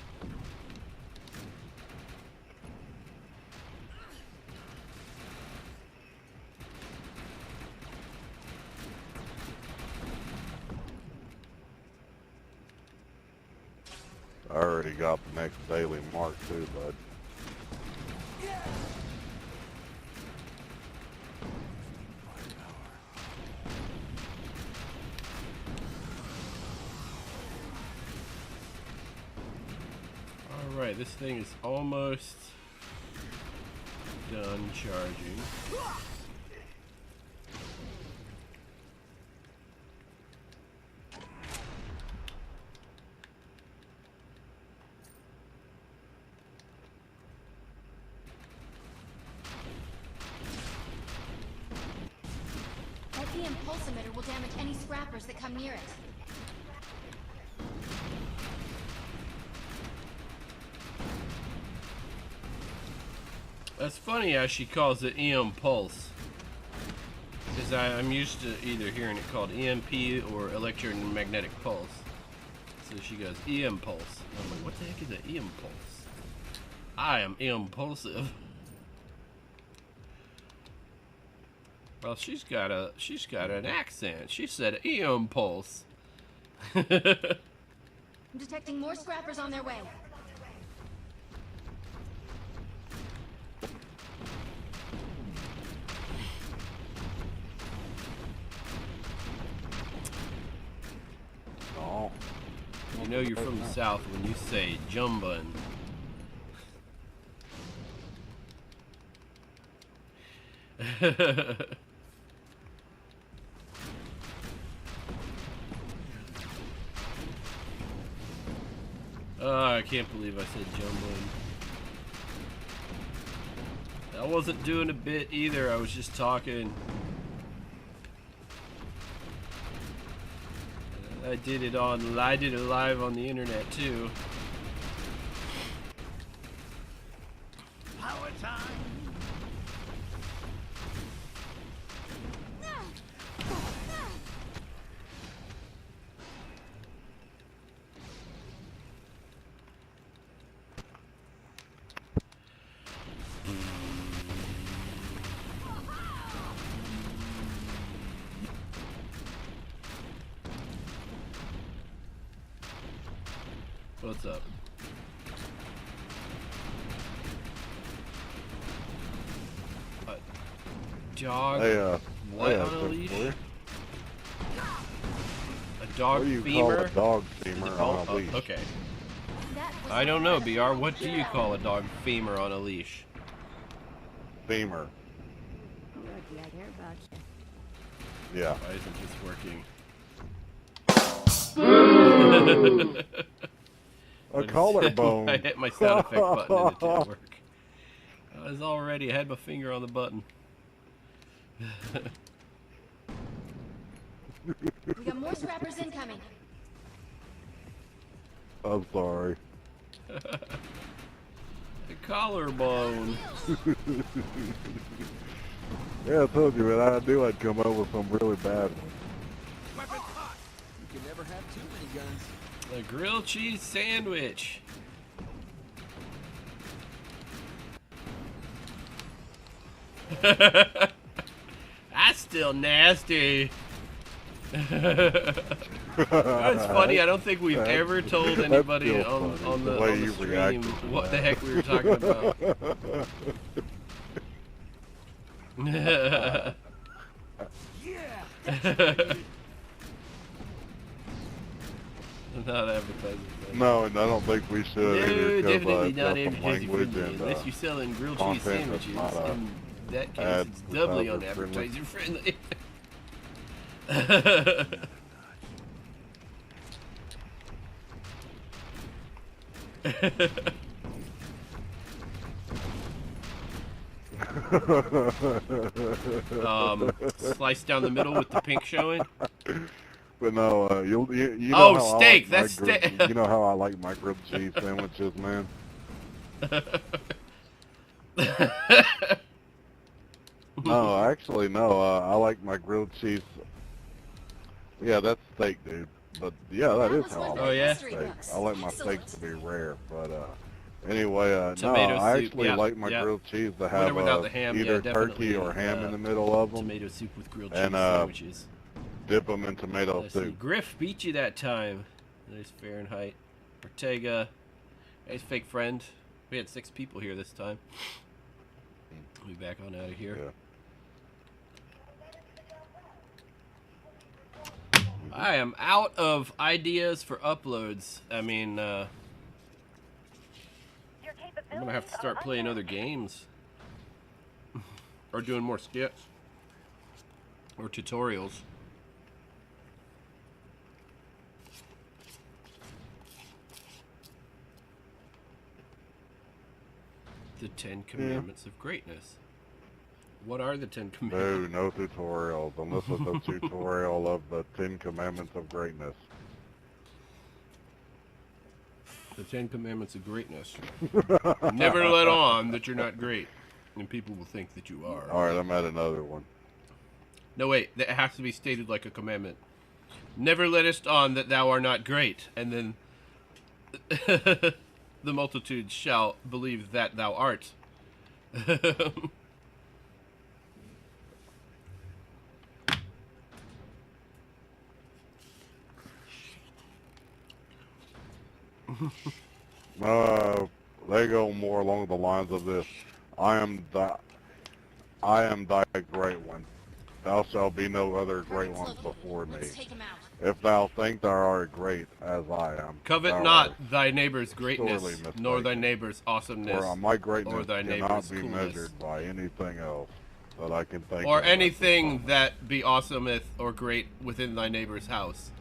I already got the next daily mark too, bud. Alright, this thing is almost done charging. That EM pulse emitter will damage any scrappers that come near it. That's funny how she calls it EM pulse. Because I'm used to either hearing it called EMP or electromagnetic pulse. So she goes, EM pulse. I'm like, what the heck is an EM pulse? I am impulsive. Well, she's got an accent. She said EM pulse. I'm detecting more scrappers on their way. know you're from the South when you say jumbun. Oh, I can't believe I said jumbun. I wasn't doing a bit either, I was just talking. I did it live on the internet too. Power time. What's up? Dog? Hey, What hey, on a leash? boy. A dog What do you femur? call a dog femur on a Oh, leash? okay. That was I don't know, part of the BR. What do plan. you call a dog femur on a leash? Femur. Lucky I care about you. Yeah. Why isn't this working? A collarbone. I hit my sound effect button and it didn't work. I was already, I had my finger on the button. We got more scrappers incoming. I'm sorry. A collarbone. Yeah, I told you, man. I knew I'd come up with some really bad ones. Weapons hot. You can never have too many guns. A grilled cheese sandwich. That's still nasty. It's funny. I don't think we've ever told anybody still on funny, the the way on the you stream reacted to what the that. heck we were talking about. Not advertising. No, and I don't think we should No, either, 'cause, definitely not some advertising language friendly. and Unless you're selling grilled cheese content that's sandwiches. not, In that case, it's doubly advertiser unadvertising friendly. Slice down the middle with the pink showing. But no, you know Oh, how steak, I like my that's grilled- steak. You know how I like my grilled cheese sandwiches, man. No, actually, no. I like my grilled cheese. Yeah, that's steak, dude. But yeah, that That is was how I one like for Oh, my yeah? history steak. books. I like my Excellent. steaks to be rare, but anyway, no, Tomato I soup, actually yeah, like my yeah. grilled cheese to With or have without the ham, yeah, either definitely, turkey or ham in the middle of them. Tomato soup with grilled cheese And, sandwiches. Dip them in tomato Let's see. soup. Griff beat you that time. There's Fahrenheit. Ortega. Hey, fake friend. We had 6 people here this time. We'll be back on out of here. Yeah. I am out of ideas for uploads. I mean, I'm gonna have to start playing other games. Or doing more skits. Or tutorials. The 10 Commandments of Greatness. What are the 10 Commandments? No tutorials, unless it's a tutorial of the 10 Commandments of Greatness. The 10 Commandments of Greatness. Never let on that you're not great. And people will think that you are. Alright, I'm at another one. No, wait. That has to be stated like a commandment. Never lettest on that thou art not great. And then the multitude shall believe that thou art. They go more along the lines of this. I am thy great one. Thou shalt be no other great ones before me. Let's take him out. If thou think thou art great as I am, Covet thou not art thy neighbor's greatness, sorely nor thy mistaken. neighbor's awesomeness, For my or greatness thy cannot neighbor's be coolness, measured by anything else that I can think or of at this anything moment. that be awesometh or great within thy neighbor's house.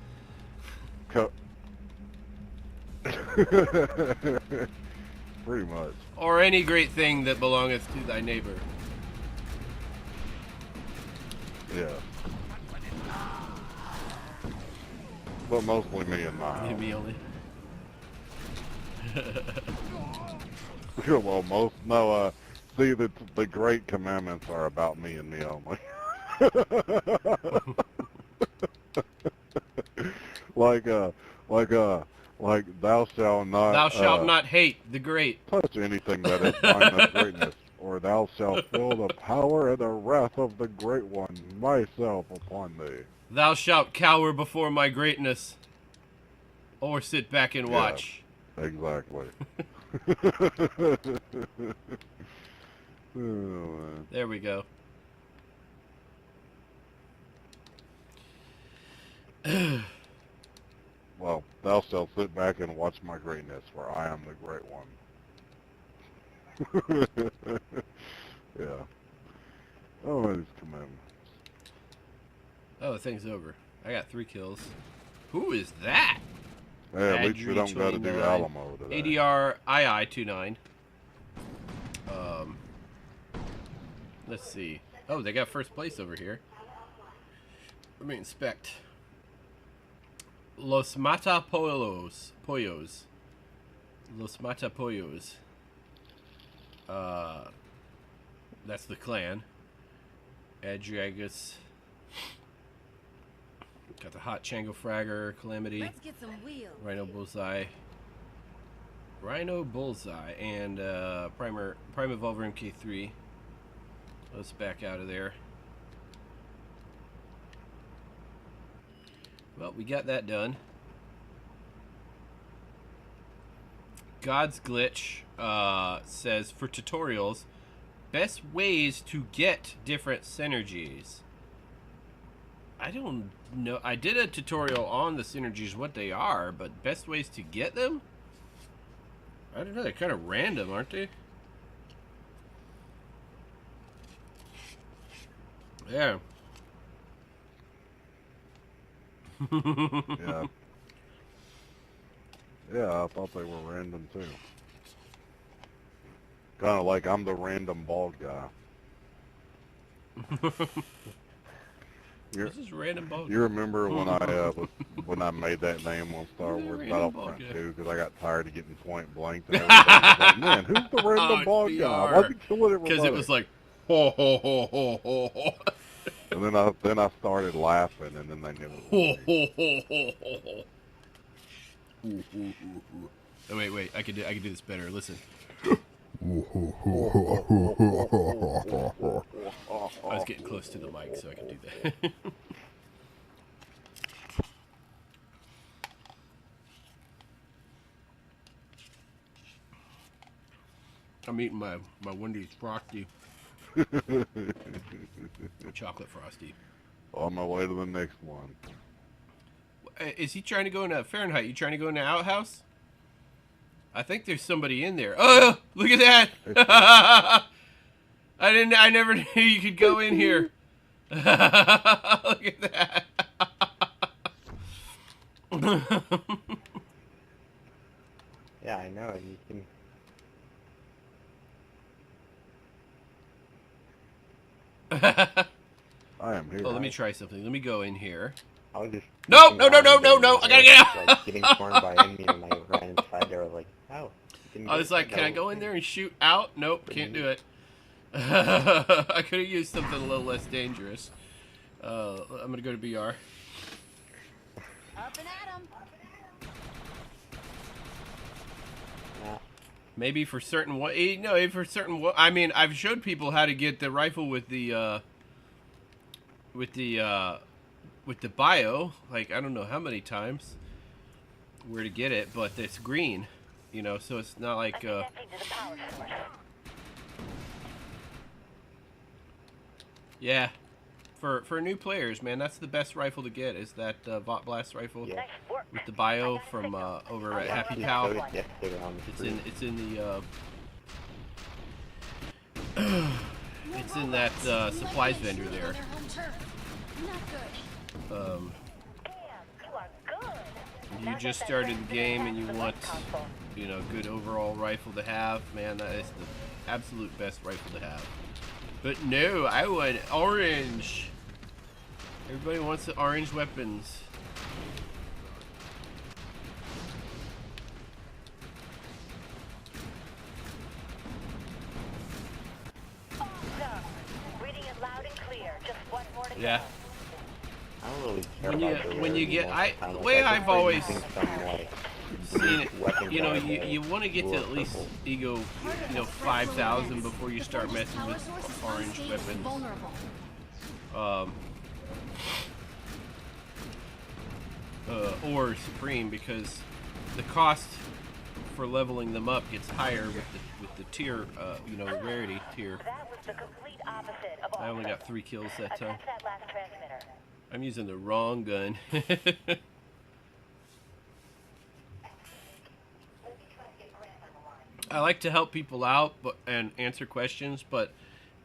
Pretty much. Or any great thing that belongeth to thy neighbor. Yeah. But mostly me and my house. Me only. Well, see, the great commandments are about me and me only. like thou shalt not. Thou shalt not hate the great. Touch anything that is mine of greatness, or thou shalt feel the power and the wrath of the great one, myself, upon thee. Thou shalt cower before my greatness, or sit back and watch. Yeah, exactly. Oh, man. There we go. Well, thou shalt sit back and watch my greatness, for I am the great one. Yeah. Oh, these commandments. Oh, the thing's over. I got 3 kills. Who is that? Hey, at least you don't got to do Alamo today. ADR II29. Let's see. Oh, they got first place over here. Let me inspect. Los Mata Pollos. Los Mata Pollos. That's the clan. Adragus. Got the Hot Chango Fragger, Calamity, Let's get some wheels. Rhino Bullseye, and Prime Evolver MK3. Let's back out of there. Well, we got that done. God's Glitch says, for tutorials, best ways to get different synergies. I don't know. I did a tutorial on the synergies, what they are, but best ways to get them? I don't know. They're kind of random, aren't they? Yeah. Yeah. Yeah, I thought they were random too. Kind of like I'm the random bald guy. This is random bald. You remember when when I made that name on Star Who's the Wars random Battlefront bald guy? 2 because I got tired of getting point blanked and everybody was like, man, who's the random bald guy? Why'd you kill it? Because it was like, ho ho ho ho ho ho. And then I started laughing, and then they knew it was me. Oh, wait, I could do this better. Listen. I was getting close to the mic, so I could do that. I'm eating my Wendy's Frosty. Chocolate Frosty. On my way to the next one. Is he trying to go into Fahrenheit? You trying to go into outhouse? I think there's somebody in there. Oh, look at that! I never knew you could go in here. Look at that. Yeah, I know. You can. I am here. Oh, let me try something. Let me go in here. I was just. No, looking no, no, around no, and no, getting no, I gotta get out. Like getting torn by enemy, and I ran inside there. I was like, oh. I was like, can I go in there and shoot out? Nope, can't do it. I could have used something a little less dangerous. I'm gonna go to BR. Up and at 'em. Yeah. Maybe for certain no, for certain I mean, I've showed people how to get the rifle with the bio, like I don't know how many times where to get it, but it's green, you know, so it's not like yeah, For new players, man, that's the best rifle to get. Is that Vought Blast rifle Yeah. with the bio from over at Happy Cow. It's in the it's in that supplies vendor there. You just started the game and you want, you know, good overall rifle to have, man, that is the absolute best rifle to have. But no, I want orange. Everybody wants the orange weapons. Reading it loud and clear. Just one more to Yeah. go. I don't really care When you get, the way I've always seen it, you know, you want to get to at least ego, 5,000 before you start messing with orange weapons. Or Supreme, because the cost for leveling them up gets higher with the tier, rarity tier. That was the complete opposite of I only got 3 kills that time. Attach that last transmitter. I'm using the wrong gun. I like to help people out and answer questions, but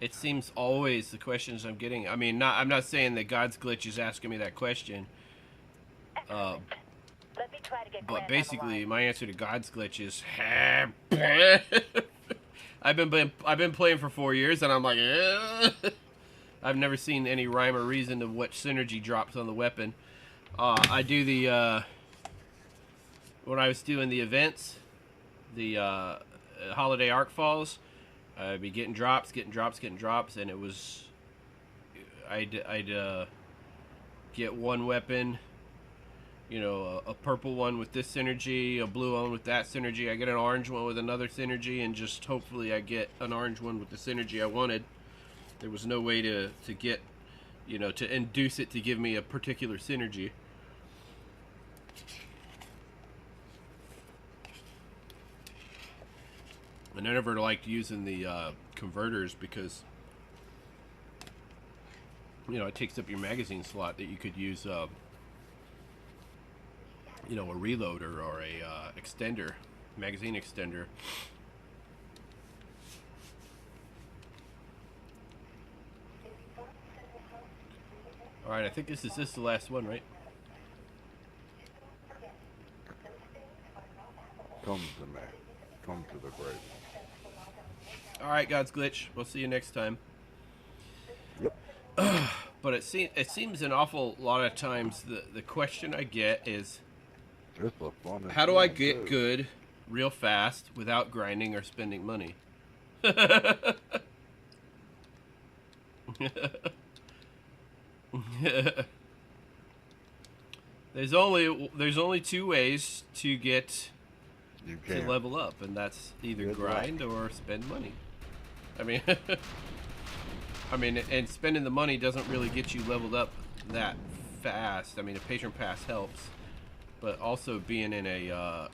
it seems always the questions I'm getting. I mean, I'm not saying that God's Glitch is asking me that question. Let me try to get But Grant on the basically, line. my answer to God's Glitch is, I've been playing for 4 years, and I'm like, I've never seen any rhyme or reason to what synergy drops on the weapon. I do the when I was doing the events, the holiday arc falls, I'd be getting drops, and it was I'd get one weapon. You know, a purple one with this synergy, a blue one with that synergy. I get an orange one with another synergy, and just hopefully I get an orange one with the synergy I wanted. There was no way to get, to induce it to give me a particular synergy. And I never liked using the converters because, it takes up your magazine slot that you could use, a reloader or a extender, magazine extender. All right, I think this is the last one, right? Come to me. Come to the grave. All right, God's Glitch. We'll see you next time. Yep. But it seems an awful lot of times the question I get is, It's a fun. how do I get good real fast without grinding or spending money? There's only 2 ways to get to level up, and that's either grind or spend money. I mean, and spending the money doesn't really get you leveled up that fast. I mean, a patron pass helps, but also being in a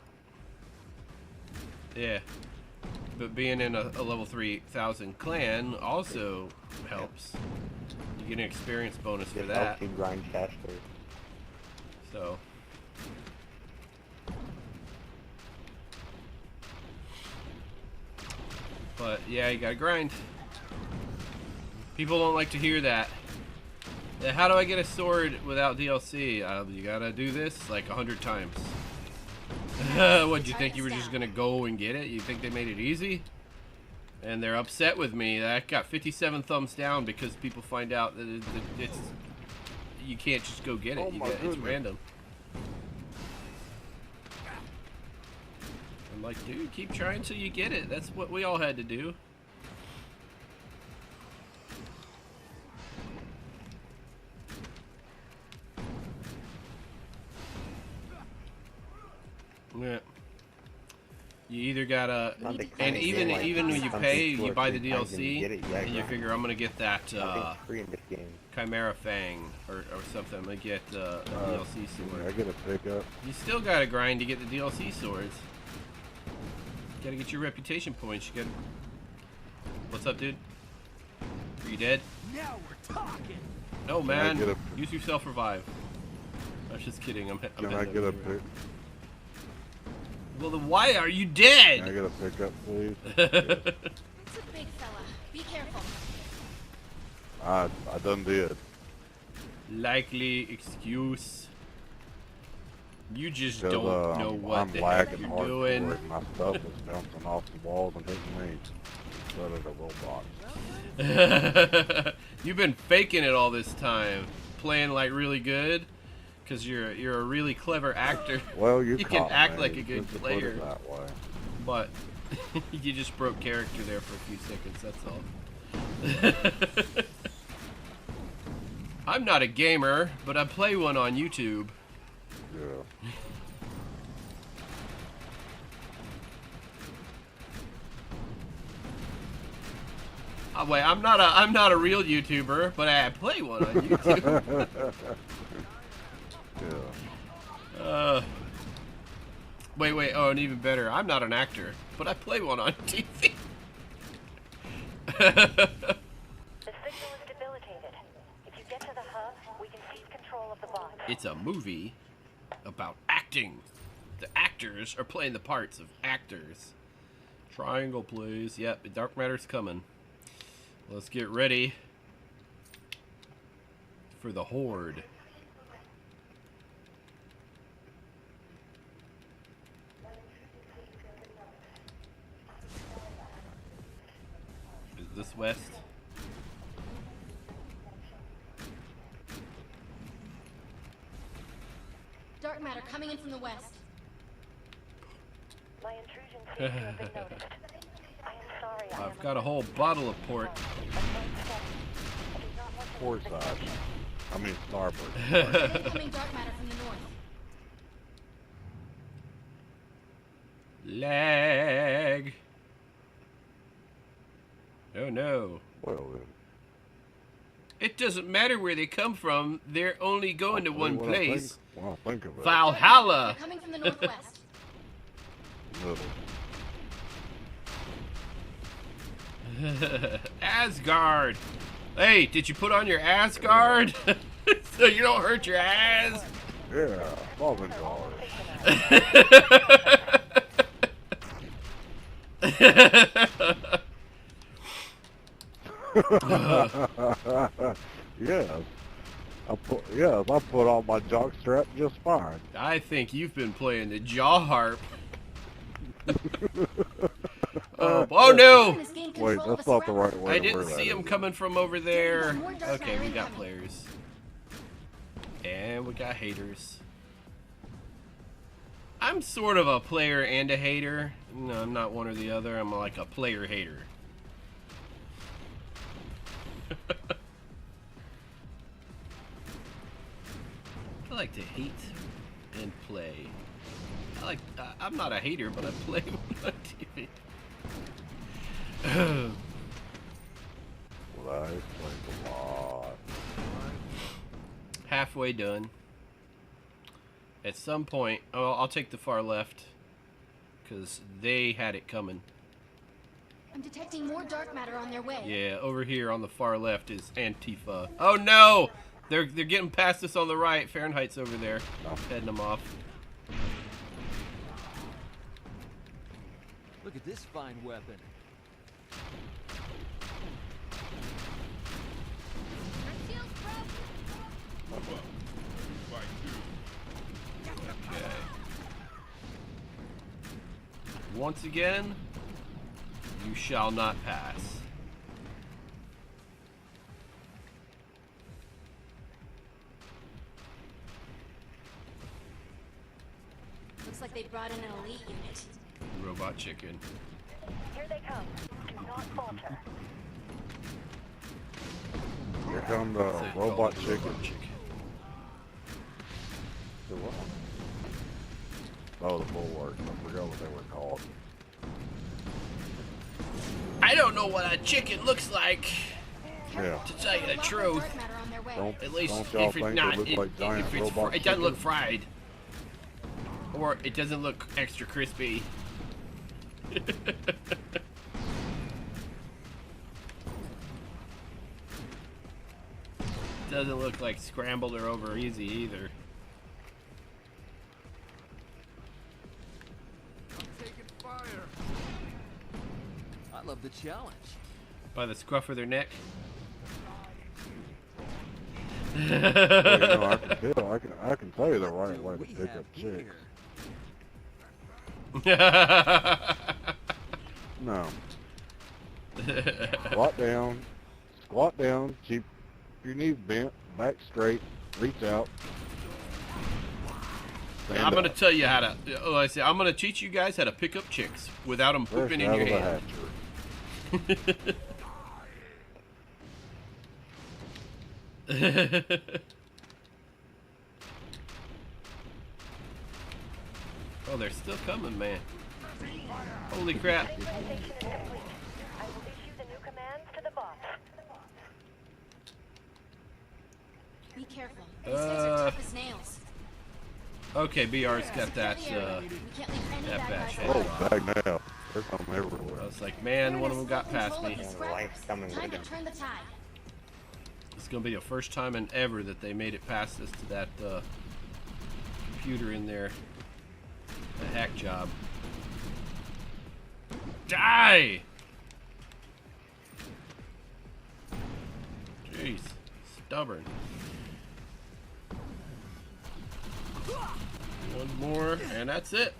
being in a level 3000 clan also helps. You get an experience bonus for that. Helps you grind faster. So. But yeah, you gotta grind. People don't like to hear that. How do I get a sword without DLC? You gotta do this like 100 times. What, you think you were just gonna go and get it? You think they made it easy? And they're upset with me. I got 57 thumbs down because people find out that it's you can't just go get it. It's random. I'm like, dude, keep trying till you get it. That's what we all had to do. Yeah. You either gotta, and even when you pay, you buy the DLC, and you figure I'm gonna get that Chimera Fang or something. I'm gonna get a DLC sword. I get a pickup. You still gotta grind to get the DLC swords. You gotta get your reputation points. You gotta. What's up, dude? Are you dead? Now we're talking. No, I man. get a- Use your self-revive. I was just kidding. I'm Can I hitting get a everywhere. pick? Well, then why are you Can I dead? get a pickup, please? It's a big fella. Be careful. I done did. Likely excuse. You just 'Cause, don't know what I'm the heck lagging you're hardcore doing. and my stuff is bouncing off the walls and hitting me instead of the robot. You've been faking it all this time, playing like really good, cause you're a really clever actor. Well, you can caught act me, like a good just to put it player, that way. but you just broke character there for a few seconds. That's all. I'm not a gamer, but I play one on YouTube. Yeah. Oh, wait, I'm not a real YouTuber, but I play one on YouTube. Yeah. Wait, oh, and even better, I'm not an actor, but I play one on TV. The signal is debilitated. If you get to the hub, we can seize control of the bot. It's a movie about acting. The actors are playing the parts of actors. Triangle, please. Yep, dark matter's coming. Let's get ready for the horde. Is this west? Dark matter coming in from the west. My intrusion seems to have been noticed. I am sorry. I am I've got a whole bottle of port. Port side. I mean starboard. Incoming dark matter from the north. Lag. Oh no. Well then. It doesn't matter where they come from. They're only going to I'll tell one you what place. When I think of it. Valhalla. They're coming from the northwest. Little. Asgard. Hey, did you put on your Asgard? So you don't hurt your ass? Yeah, Fallen Guard. Yes. I put on my jock strap just fine. I think you've been playing the jaw harp. Oh no! Wait, that's not the right way I to didn't word that, see him is it? coming from over there. Okay, we got players. And we got haters. I'm sort of a player and a hater. No, I'm not one or the other. I'm like a player hater. I like to hate and play. I'm not a hater, but I play on TV. Well, I explained a lot. Halfway done. At some point, oh, I'll take the far left, because they had it coming. I'm detecting more dark matter on their way. Yeah, over here on the far left is Antifa. Oh no! They're getting past us on the right. Fahrenheit's over there. I'm heading them off. Look at this fine weapon. Okay. Once again, you shall not pass. Looks like they brought in an elite unit. Robot chicken. Here they come. Do not falter. Here come the That's it, called robot the chicken. robot chicken. The what? Oh, the bulwark. I forgot what they were called. I don't know what a chicken looks like, Yeah. to tell you the A lot more truth. dark matter on their way. Don't, At least don't y'all if it's think not, they look like giant if it's robot it doesn't look chickens? fried, or it doesn't look extra crispy. doesn't look like scrambled or over easy either. I'm taking fire. I love the challenge. By the scruff of their neck. Well, you know, I can tell. I can tell you the right way to We pick have up chicks. here. No. Squat down, keep your knees bent, back straight, reach out. Stand I'm gonna up. tell you how to. Oh, I say I'm gonna teach you guys how to pick up chicks without them Fresh pooping in out your of the hand. Oh, they're still coming, man. Holy crap. Organization is complete. I will issue the new commands to the boss. Be careful. These guys are tough as nails. Okay, BR's got that, We can't leave any that bad bash guys head. Oh, bag now. They're coming everywhere. I was like, man, one of them got past me. And life's coming Time with to them. turn the tide. It's gonna be the first time in ever that they made it past us to that computer in there. The hack job. Die! Jeez, stubborn. One more, and that's it.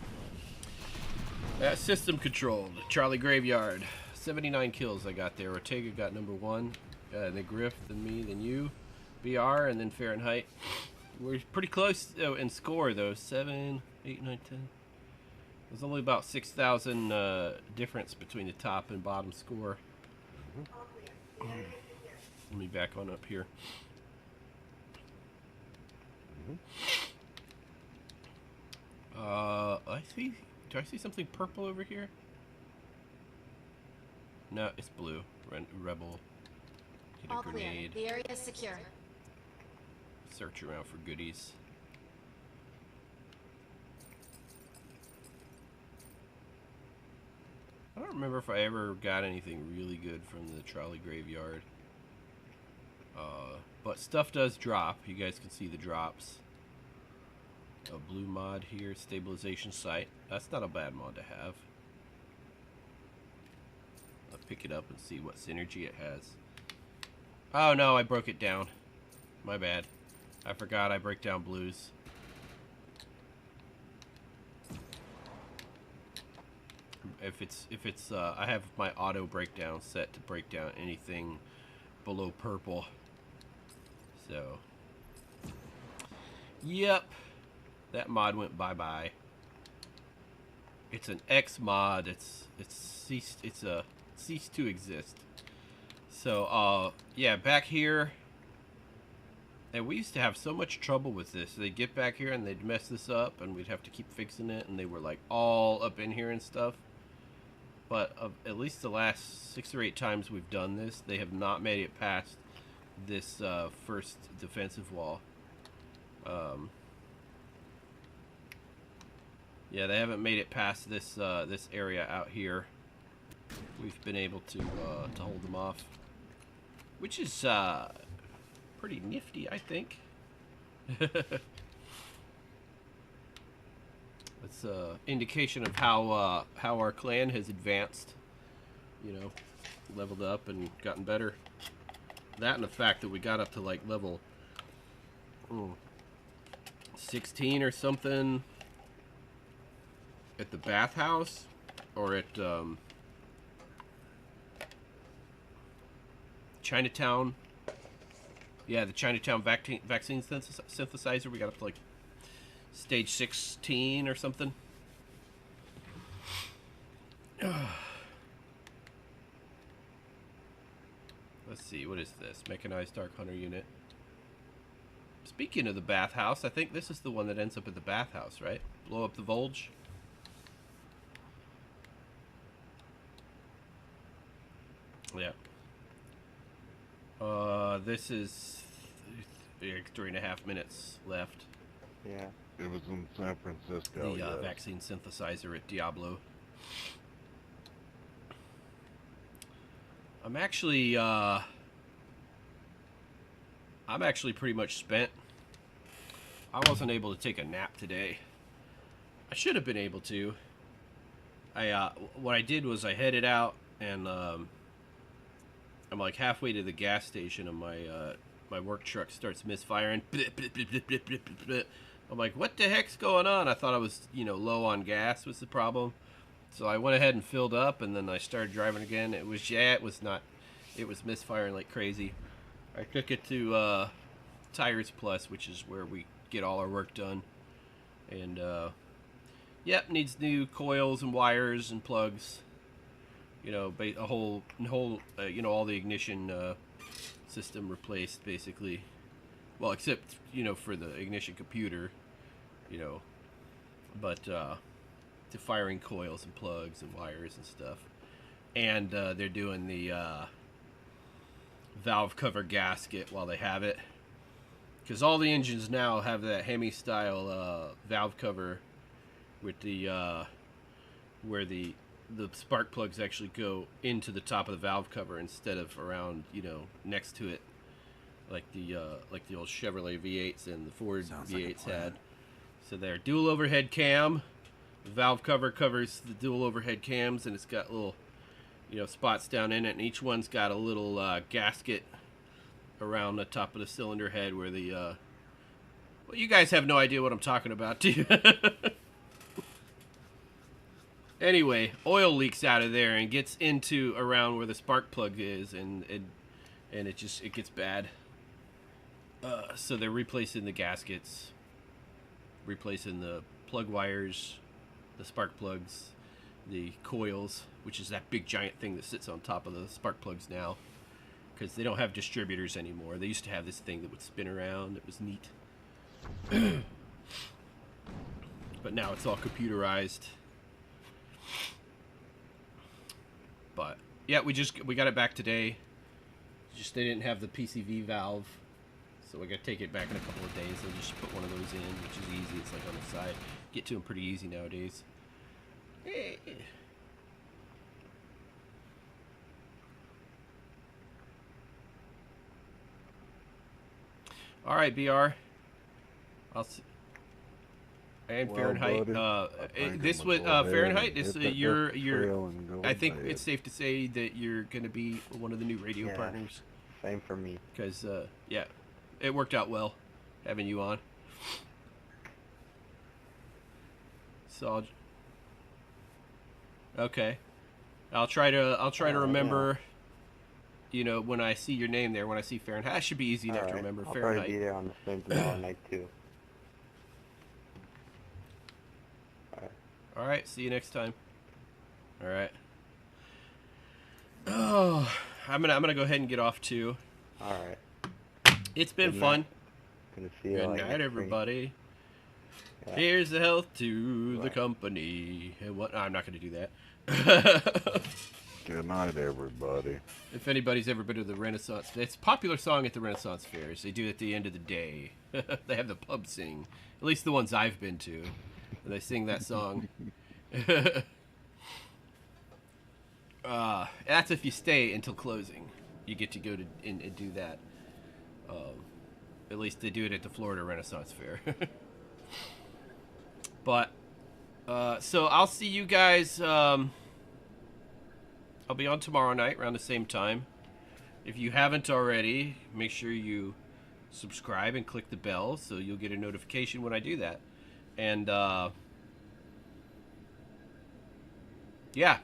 That's system controlled. Charlie Graveyard. 79 kills I got there. Ortega got number 1. Then Griff, then me, then you. BR, and then Fahrenheit. We're pretty close in score, though. 7, 8, 9, 10. There's only about 6,000 difference between the top and bottom score. Let me back on up here. I see. Do I see something purple over here? No, it's blue. Rebel. Get a All clear. grenade. The area is secure. Search around for goodies. I don't remember if I ever got anything really good from the Charlie Graveyard. But stuff does drop. You guys can see the drops. A blue mod here, stabilization site. That's not a bad mod to have. I'll pick it up and see what synergy it has. Oh no, I broke it down. My bad. I forgot I break down blues. If it's I have my auto breakdown set to break down anything below purple. So, yep, that mod went bye-bye. It's an X mod. It's ceased to exist. So, yeah, back here. And we used to have so much trouble with this. They'd get back here and they'd mess this up, and we'd have to keep fixing it, and they were like all up in here and stuff. But at least the last 6 or 8 times we've done this, they have not made it past this first defensive wall. Yeah, they haven't made it past this this area out here. We've been able to hold them off, which is pretty nifty, I think. It's an indication of how our clan has advanced, you know, leveled up and gotten better. That and the fact that we got up to like level 16 or something at the bathhouse, or at Chinatown. Yeah, the Chinatown vaccine synthesizer. We got up to like stage 16 or something. Let's see, what is this? Mechanized Dark Hunter unit. Speaking of the bathhouse, I think this is the one that ends up at the bathhouse, right? Blow up the Volge. Yeah. This is 3.5 minutes left. Yeah. It was in San Francisco. The yes. vaccine synthesizer at Diablo. I'm actually, I I'm actually pretty much spent. I wasn't able to take a nap today. I should have been able to. What I did was I headed out and I'm like halfway to the gas station and my work truck starts misfiring. I'm like, what the heck's going on? I thought I was, low on gas was the problem. So I went ahead and filled up, and then I started driving again. It was misfiring like crazy. I took it to Tires Plus, which is where we get all our work done. And, yep, needs new coils and wires and plugs. A whole, all the ignition system replaced, basically. Well, except, for the ignition computer, but to firing coils and plugs and wires and stuff. And they're doing the valve cover gasket while they have it. Because all the engines now have that Hemi-style valve cover with the where the spark plugs actually go into the top of the valve cover instead of around, next to it, like the old Chevrolet V8s and the Ford V8s had. So they're dual overhead cam. The valve cover covers the dual overhead cams, and it's got little, spots down in it, and each one's got a little gasket around the top of the cylinder head where the well, you guys have no idea what I'm talking about, do you? Anyway, oil leaks out of there and gets into around where the spark plug is, and it gets bad. So they're replacing the gaskets, replacing the plug wires, the spark plugs, the coils, which is that big giant thing that sits on top of the spark plugs now, because they don't have distributors anymore. They used to have this thing that would spin around. It was neat. But now it's all computerized. But yeah, we got it back today. Just they didn't have the PCV valve, so we got to take it back in a couple of days. They'll just put one of those in, which is easy. It's like on the side. Get to them pretty easy nowadays. All right, BR. I'll see. And Well, Fahrenheit. buddy, This was Fahrenheit. This you're. I think it's safe to say that you're going to be one of the new radio partners. Same for me. Because yeah, it worked out well having you on. So okay, I'll try to remember. When I see your name there, when I see Fahrenheit, that should be easy enough to remember. I'll Fahrenheit. probably be there on the stream tomorrow night too. All right, see you next time. All right. Oh, I'm gonna go ahead and get off too. All right. It's been Good fun. night. Good to see you. Good all night, next everybody. Yeah. Here's the health to the Right. company. And what? I'm not gonna do that. Good night, everybody. If anybody's ever been to the Renaissance, it's a popular song at the Renaissance fairs. They do it at the end of the day. They have the pub sing. At least the ones I've been to. They sing that song. That's if you stay until closing. You get to go to and do that. At least they do it at the Florida Renaissance Fair. But so I'll see you guys. I'll be on tomorrow night around the same time. If you haven't already, make sure you subscribe and click the bell so you'll get a notification when I do that. And yeah,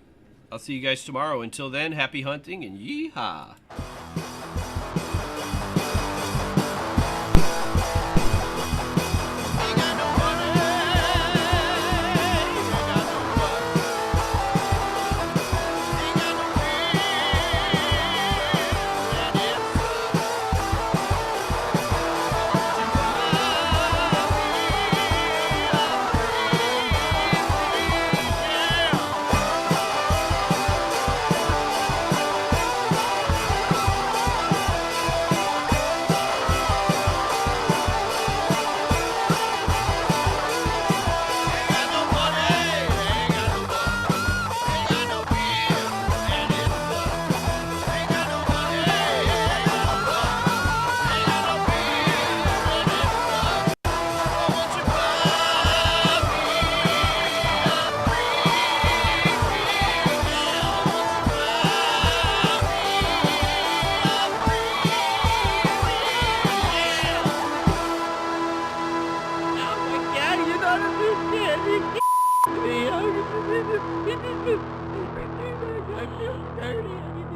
I'll see you guys tomorrow. Until then, happy hunting and yeehaw! I feel dirty.